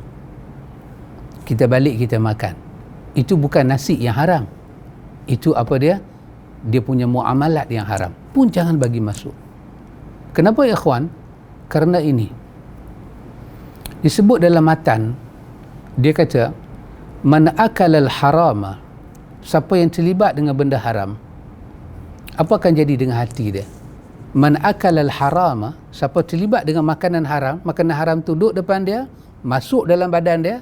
kita balik kita makan. Itu bukan nasi yang haram. Itu apa dia? Dia punya muamalat yang haram. Pun jangan bagi masuk. Kenapa ya ikhwan? Kerana ini disebut dalam matan, dia kata man akalal harama, siapa yang terlibat dengan benda haram, apa akan jadi dengan hati dia? Man akalal harama, siapa terlibat dengan makanan haram tu duduk depan dia, masuk dalam badan dia,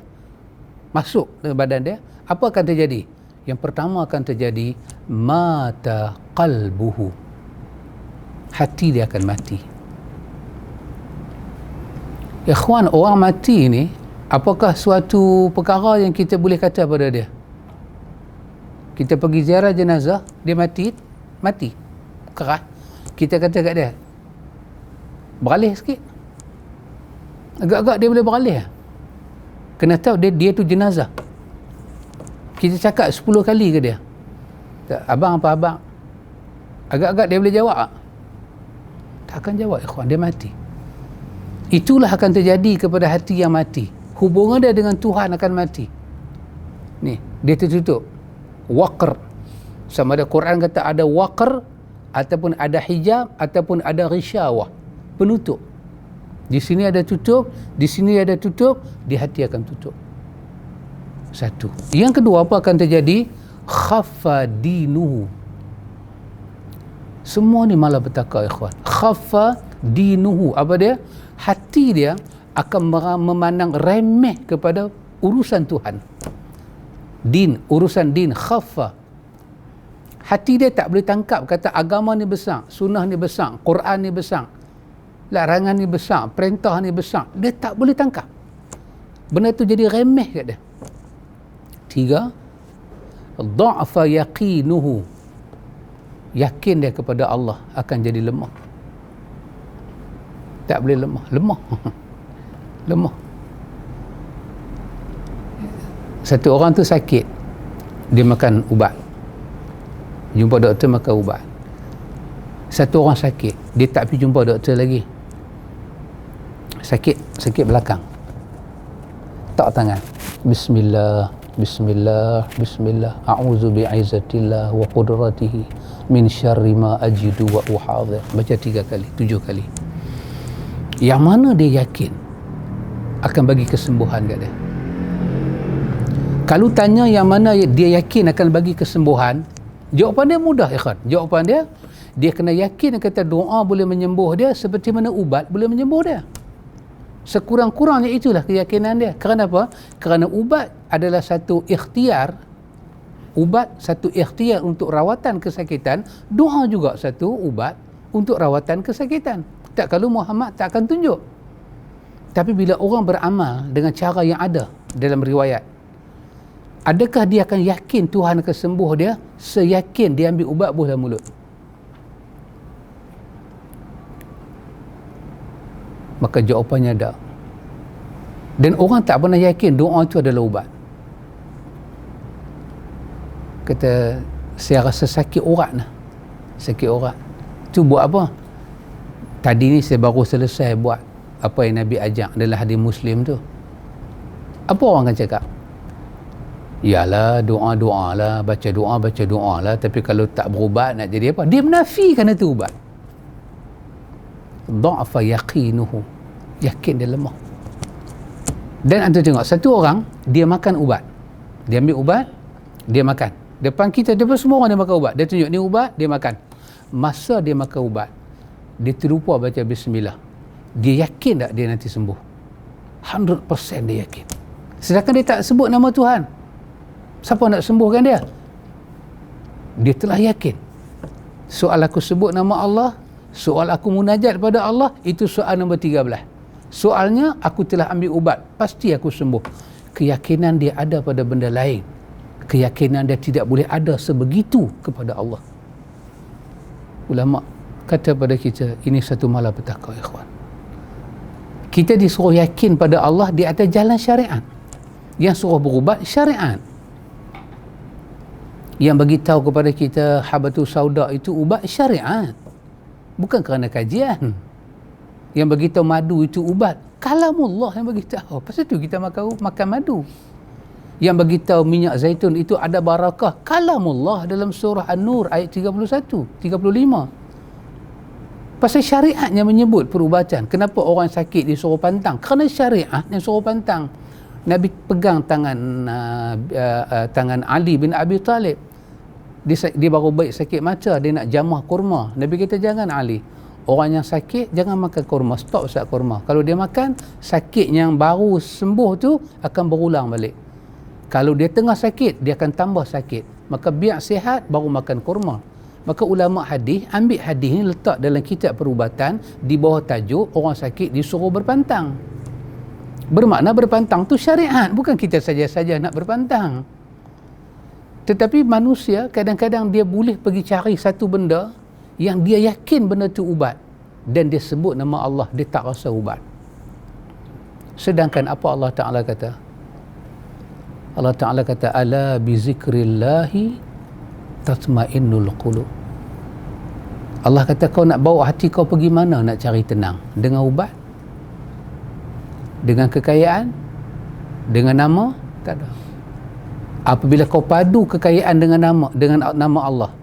apa akan terjadi? Yang pertama akan terjadi mata qalbuhu, hati dia akan mati. Ikhwan, orang mati ni apakah suatu perkara yang kita boleh kata pada dia? Kita pergi ziarah jenazah, dia mati keras, kita kata kat dia beralih sikit, agak-agak dia boleh beralih. Kena tahu dia tu jenazah. Kita cakap 10 kali ke dia, abang apa abang, agak-agak dia boleh jawab tak? Takkan jawab ikhwan, dia mati. Itulah akan terjadi kepada hati yang mati. Hubungan dia dengan Tuhan akan mati. Ni, dia tertutup. Waqr. Sama ada Quran kata ada waqr, ataupun ada hijab, ataupun ada risyawah. Penutup. Di sini ada tutup, di sini ada tutup, di hati akan tutup. Satu. Yang kedua, apa akan terjadi? Khaffa dinuhu. Semua ni malah petaka ikhwan. Khaffa dinuhu. Apa dia? Hati dia akan memandang remeh kepada urusan Tuhan. Din, urusan din, khaffa. Hati dia tak boleh tangkap kata agama ni besar, sunnah ni besar, Quran ni besar, larangan ni besar, perintah ni besar. Dia tak boleh tangkap. Benda tu jadi remeh kat dia. 3, dha'fa yaqinuhu. Yakin dia kepada Allah akan jadi lemah. Tak boleh lemah. Lemah. Satu orang tu sakit, dia makan ubat, jumpa doktor makan ubat. Satu orang sakit, dia tak pergi jumpa doktor lagi, sakit belakang, tak tangan, bismillah, a'udzu bi'izzatillah wa qudratihi min syarri ma ajidu wa uhadhir. Baca 3 kali, 7 kali. Yang mana dia yakin akan bagi kesembuhan kat dia? Kalau tanya yang mana dia yakin akan bagi kesembuhan, jawapan dia mudah ikhwan. Jawapan dia kena yakin kata doa boleh menyembuh dia seperti mana ubat boleh menyembuh dia. Sekurang-kurangnya itulah keyakinan dia. Kerana apa? Kerana ubat adalah satu ikhtiar. Ubat satu ikhtiar untuk rawatan kesakitan, doa juga satu ubat untuk rawatan kesakitan. Tak, kalau Muhammad tak akan tunjuk. Tapi bila orang beramal dengan cara yang ada dalam riwayat, adakah dia akan yakin Tuhan akan sembuh dia seyakin dia ambil ubat buah dalam mulut? Maka jawapannya tak. Dan orang tak pernah yakin doa itu adalah ubat. Kata, saya rasa sakit urat lah. Sakit urat. Tu buat apa? Tadi ni saya baru selesai buat apa yang Nabi ajak dalam hadis Muslim tu. Apa orang akan cakap? Yalah, doa-doa lah, baca doa lah, tapi kalau tak berubat nak jadi apa? Dia menafikan itu ubat. Dha'fa yaqinuhu. Yakin dia lemah. Dan anda tengok, satu orang dia makan ubat. Dia ambil ubat, dia makan. Depan kita, depan semua orang dia makan ubat. Dia tunjuk ni ubat, dia makan. Masa dia makan ubat, dia terlupa baca bismillah. Dia yakin tak dia nanti sembuh? 100% dia yakin. Sedangkan dia tak sebut nama Tuhan. Siapa nak sembuhkan dia? Dia telah yakin. Soal aku sebut nama Allah, soal aku munajat pada Allah, itu soal nombor 13. Soalnya aku telah ambil ubat, pasti aku sembuh. Keyakinan dia ada pada benda lain. Keyakinan dia tidak boleh ada sebegitu kepada Allah. Ulama kata pada kita, ini satu malapetaka ikhwan. Kita disuruh yakin pada Allah di atas jalan syariat. Yang suruh berubat syariat. Yang bagi tahu kepada kita habatus sauda itu ubat syariat. Bukan kerana kajian. Yang bagi tahu madu itu ubat, kalamullah yang bagi tahu. Pasal tu kita makan madu. yang bagi tahu minyak zaitun itu ada barakah, kalamullah dalam surah An-Nur ayat 31, 35. Pasal syariatnya menyebut perubatan. Kenapa orang sakit disuruh pantang? Kerana syariat yang suruh pantang. Nabi pegang tangan Ali bin Abi Talib. Dia baru baik sakit mata, dia nak jamah kurma. Nabi kata, jangan Ali, orang yang sakit jangan makan kurma, stop saat kurma. Kalau dia makan, sakit yang baru sembuh tu akan berulang balik. Kalau dia tengah sakit, dia akan tambah sakit. Maka biar sihat baru makan kurma. Maka ulama hadis ambil hadis ni letak dalam kitab perubatan di bawah tajuk orang sakit disuruh berpantang. Bermakna berpantang tu syariat, bukan kita saja-saja nak berpantang. Tetapi manusia kadang-kadang dia boleh pergi cari satu benda yang dia yakin benda tu ubat, dan dia sebut nama Allah, dia tak rasa ubat. Sedangkan apa Allah Ta'ala kata? Allah Ta'ala kata, ala bi zikrillahi tatma'innul qulub. Allah kata, kau nak bawa hati kau pergi mana nak cari tenang? Dengan ubat? Dengan kekayaan? Dengan nama? Tak ada. Apabila kau padu kekayaan dengan nama Allah,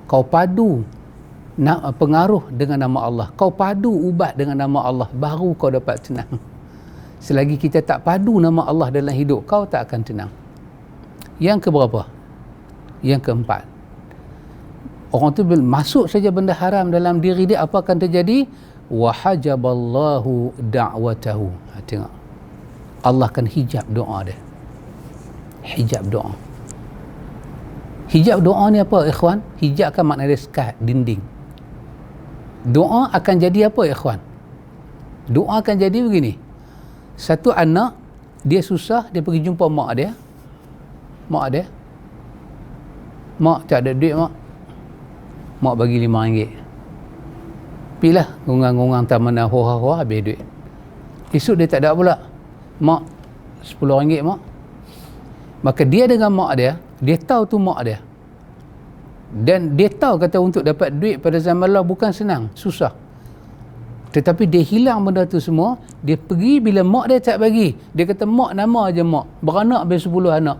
kau padu pengaruh dengan nama Allah, kau padu ubat dengan nama Allah, baru kau dapat tenang. Selagi kita tak padu nama Allah dalam hidup, kau tak akan tenang. Yang keberapa? Yang keempat, orang tu masuk saja benda haram dalam diri dia, apa akan terjadi? Wahajaballahu da'watahu. Tengok, Allah akan hijab doa dia. Hijab doa. Hijab doa ni apa, ikhwan? Hijab kan makna dia sekat, dinding. Doa akan jadi apa, ikhwan? Doa akan jadi begini. Satu anak, dia susah, dia pergi jumpa mak dia. Mak dia, mak tak ada duit mak. Mak bagi RM5. Pilah gungang-gungang tamanah hoa-hoa, habis duit. Esok dia tak ada pula. Mak, RM10 mak. Maka dia dengan mak dia tahu tu mak dia. Dan dia tahu kata untuk dapat duit pada zaman Allah bukan senang, susah. Tetapi dia hilang benda tu semua. Dia pergi, bila mak dia tak bagi, dia kata, mak nama aja mak. Beranak habis 10 anak.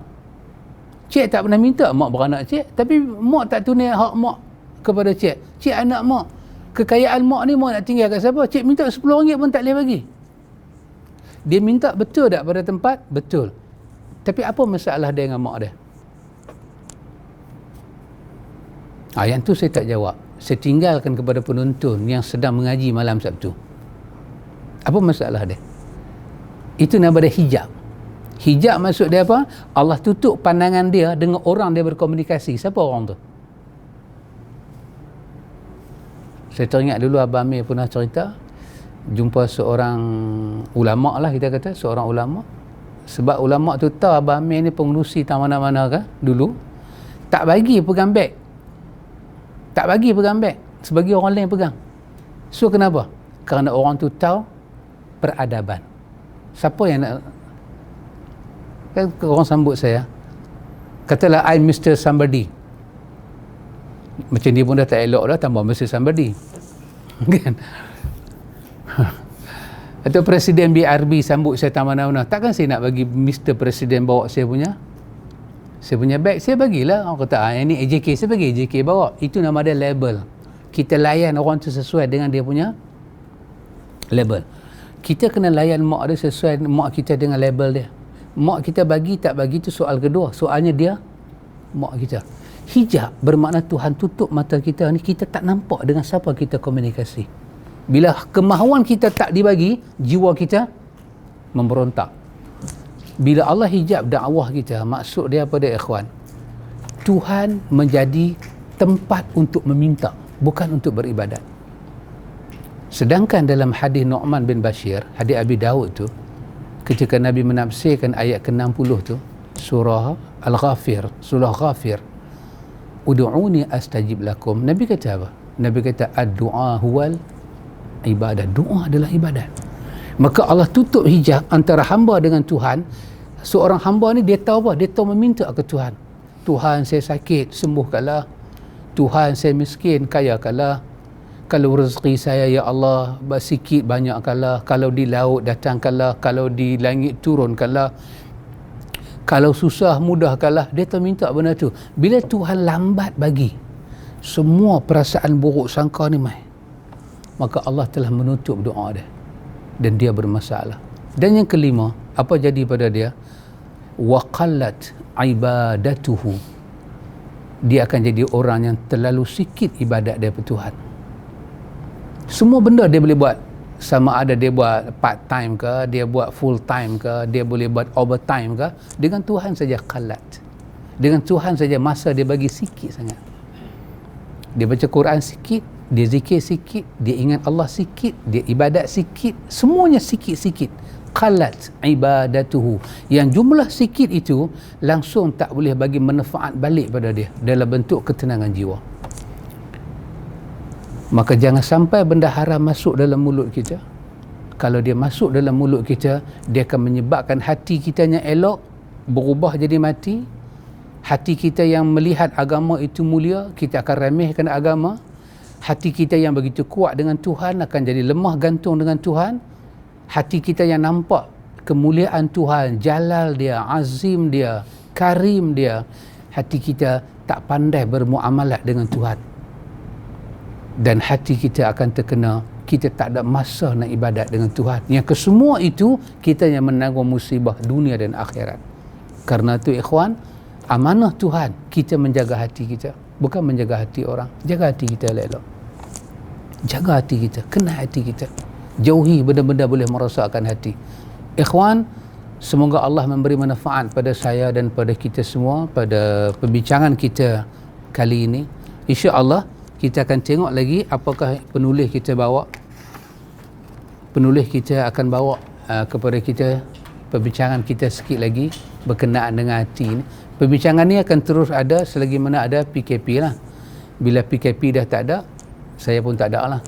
Cik tak pernah minta mak beranak cik, tapi mak tak tunai hak mak kepada cik. Cik anak mak, kekayaan mak ni mak nak tinggal kat siapa? Cik minta RM10 pun tak boleh bagi. Dia minta betul tak pada tempat? Betul. Tapi apa masalah dia dengan mak dia? Yang tu saya tak jawab. Saya tinggalkan kepada penonton yang sedang mengaji malam Sabtu. Apa masalah dia? Itu nama dia hijab. Hijab maksud dia apa? Allah tutup pandangan dia dengan orang dia berkomunikasi. Siapa orang tu? Saya teringat dulu Abang Amir pernah cerita, jumpa seorang ulama lah, kita kata seorang ulama. Sebab ulama tu tahu Abang Amir ni pengurusi tak mana-mana kan dulu, tak bagi pegang beg. Tak bagi pegang beg, sebagi orang lain pegang. So kenapa? Kerana orang tu tahu peradaban. Siapa yang nak, kan orang sambut saya, katalah I Mr. Somebody, macam dia pun dah tak elok dah, tambah Mr. Somebody kan. Atau Presiden BRB sambut saya tak mana-mana, takkan saya nak bagi Mr. Presiden bawa saya punya beg. Saya bagilah. Orang kata, ini AJK, saya bagi AJK bawa. Itu nama dia label. Kita layan orang tu sesuai dengan dia punya label. Kita kena layan mak dia sesuai mak kita dengan label dia. Mak kita bagi tak bagi tu soal kedua. Soalnya dia mak kita. Hijab bermakna Tuhan tutup mata kita ni, kita tak nampak dengan siapa kita komunikasi. Bila kemahuan kita tak dibagi, jiwa kita memberontak. Bila Allah hijab dakwah kita, maksud dia apa dia, ikhwan? Tuhan menjadi tempat untuk meminta, bukan untuk beribadat. Sedangkan dalam hadis Nu'man bin Bashir, hadis Abi Daud tu, ketika Nabi menafsirkan ayat ke-60 tu, surah Al-Ghafir, surah Ghafir, ud'uni astajib lakum. Nabi kata apa? Nabi kata ad-du'a huwal ibadah. Doa adalah ibadat. Maka Allah tutup hijab antara hamba dengan Tuhan. Seorang hamba ni dia tahu apa? Dia tahu meminta ke Tuhan. Tuhan, saya sakit, sembuhkanlah. Tuhan, saya miskin, kayakanlah. Kalau rezeki saya ya Allah sikit banyakkanlah. Kalau di laut datangkanlah, kalau di langit turunkanlah. Kalau susah, mudah kalah, dia terminta benda tu. Bila Tuhan lambat bagi, semua perasaan buruk sangka ni mai, maka Allah telah menutup doa dia dan dia bermasalah. Dan yang kelima, apa jadi pada dia? Waqallat ibadatuhu. Dia akan jadi orang yang terlalu sikit ibadat dia pada Tuhan. Semua benda dia boleh buat, sama ada dia buat part time ke, dia buat full time ke, dia boleh buat overtime ke, dengan Tuhan saja qalat. Dengan Tuhan saja masa dia bagi sikit sangat. Dia baca Quran sikit, dia zikir sikit, dia ingat Allah sikit, dia ibadat sikit, semuanya sikit-sikit. Qalat ibadatuhu. Yang jumlah sikit itu langsung tak boleh bagi manfaat balik pada dia dalam bentuk ketenangan jiwa. Maka jangan sampai benda haram masuk dalam mulut kita. Kalau dia masuk dalam mulut kita, dia akan menyebabkan hati kita yang elok berubah jadi mati. Hati kita yang melihat agama itu mulia, kita akan remehkan agama. Hati kita yang begitu kuat dengan Tuhan akan jadi lemah gantung dengan Tuhan. Hati kita yang nampak kemuliaan Tuhan, jalal dia, azim dia, karim dia, hati kita tak pandai bermuamalat dengan Tuhan. Dan hati kita akan terkena, kita tak ada masa nak ibadat dengan Tuhan. Yang kesemua itu, kita yang menanggung musibah dunia dan akhirat. Karena itu ikhwan, amanah Tuhan, kita menjaga hati kita, bukan menjaga hati orang. Jaga hati kita elok-elok. Jaga hati kita, kena hati kita. Jauhi benda-benda boleh merosakkan hati. Ikhwan, semoga Allah memberi manfaat pada saya dan pada kita semua pada perbincangan kita kali ini. InsyaAllah kita akan tengok lagi apakah penulis kita bawa. Penulis kita akan bawa kepada kita perbincangan kita sikit lagi berkenaan dengan hati ini. Perbincangan ni akan terus ada selagi mana ada PKP lah. Bila PKP dah tak ada, saya pun tak ada lah.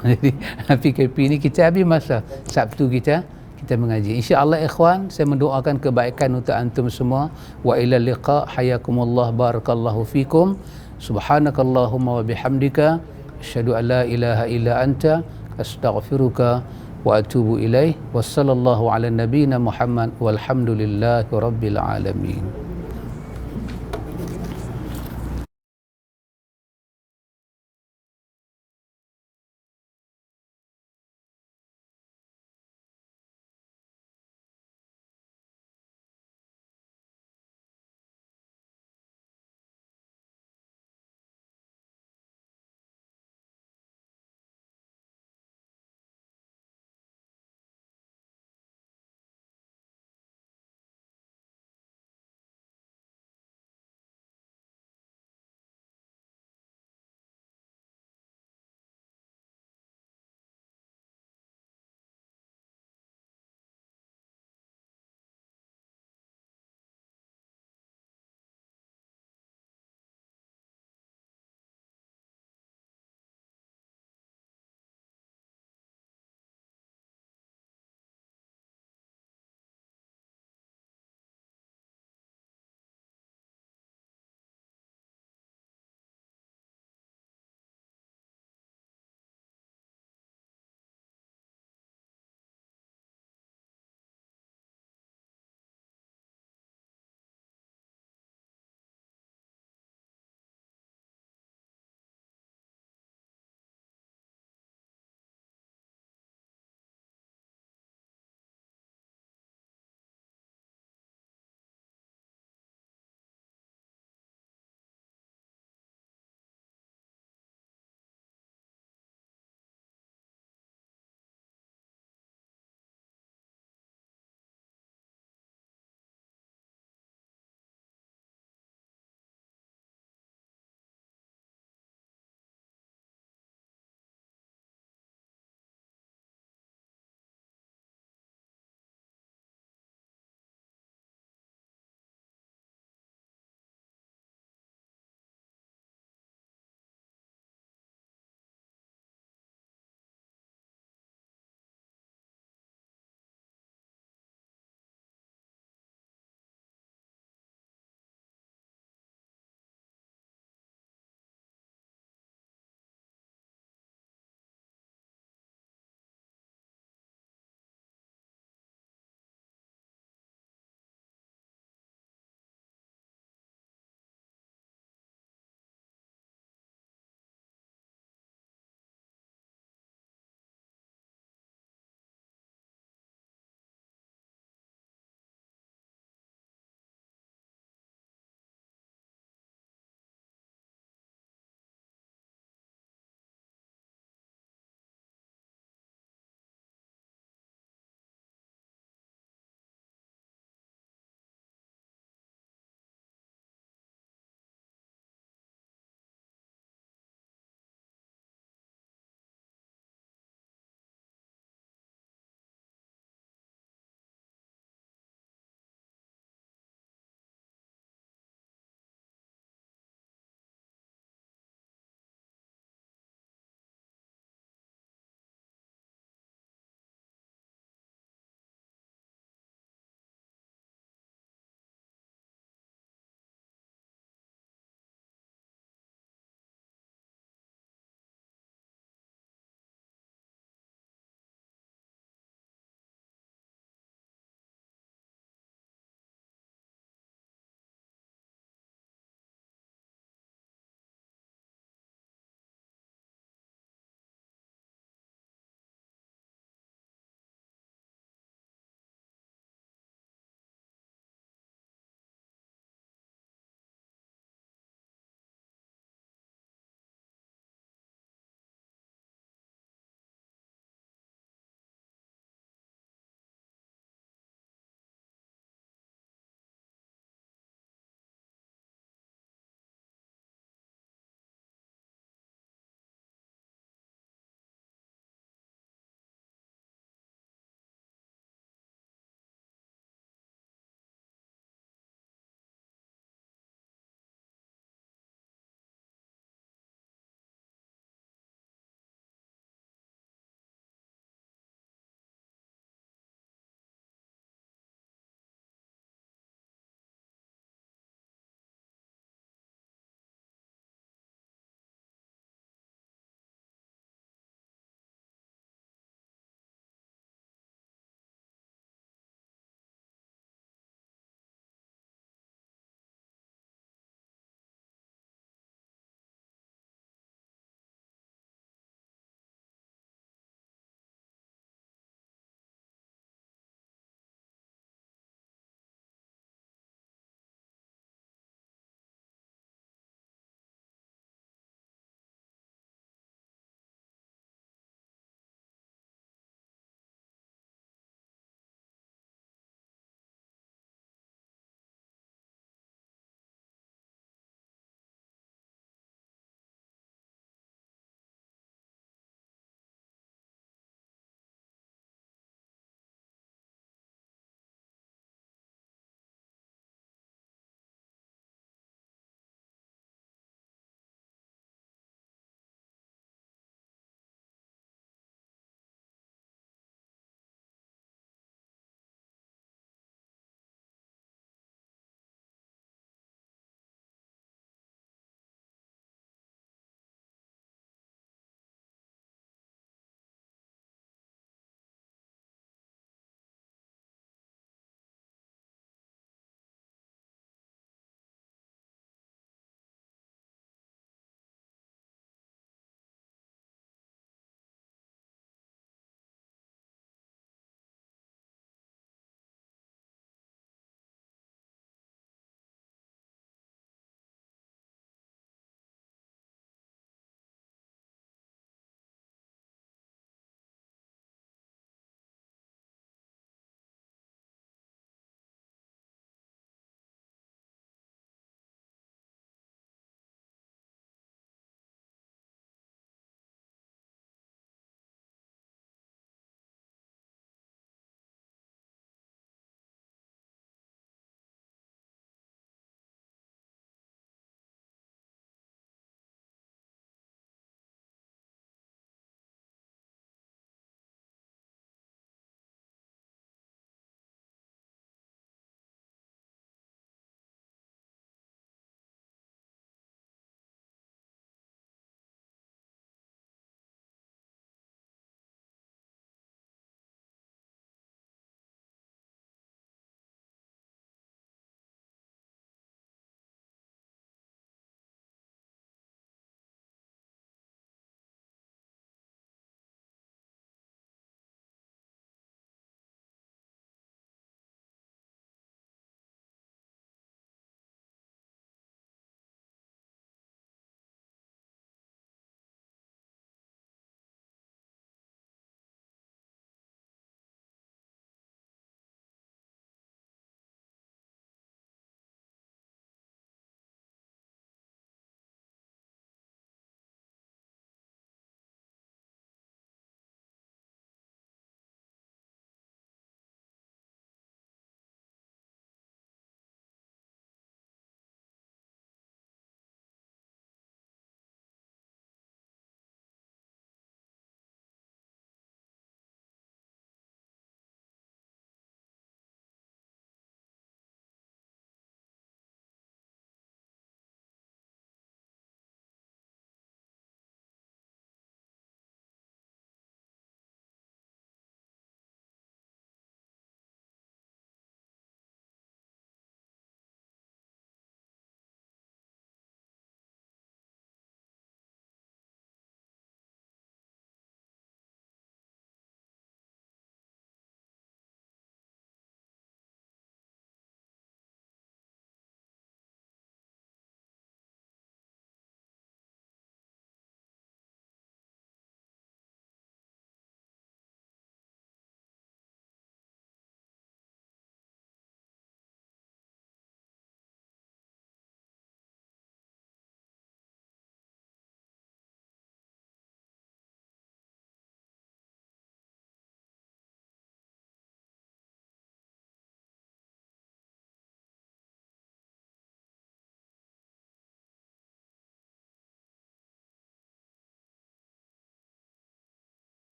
Jadi PKP ni kita habis masa Sabtu kita mengaji. InsyaAllah ikhwan, saya mendoakan kebaikan untuk antum semua. Wa ila liqa, hayakumullah, barakallahu fikum. Subhanakallahumma wa bihamdika, asyhadu an la ilaha illa anta, astaghfiruka wa atubu ilaih. Wassallallahu ala nabiyyina Muhammad walhamdulillahi rabbil alamin.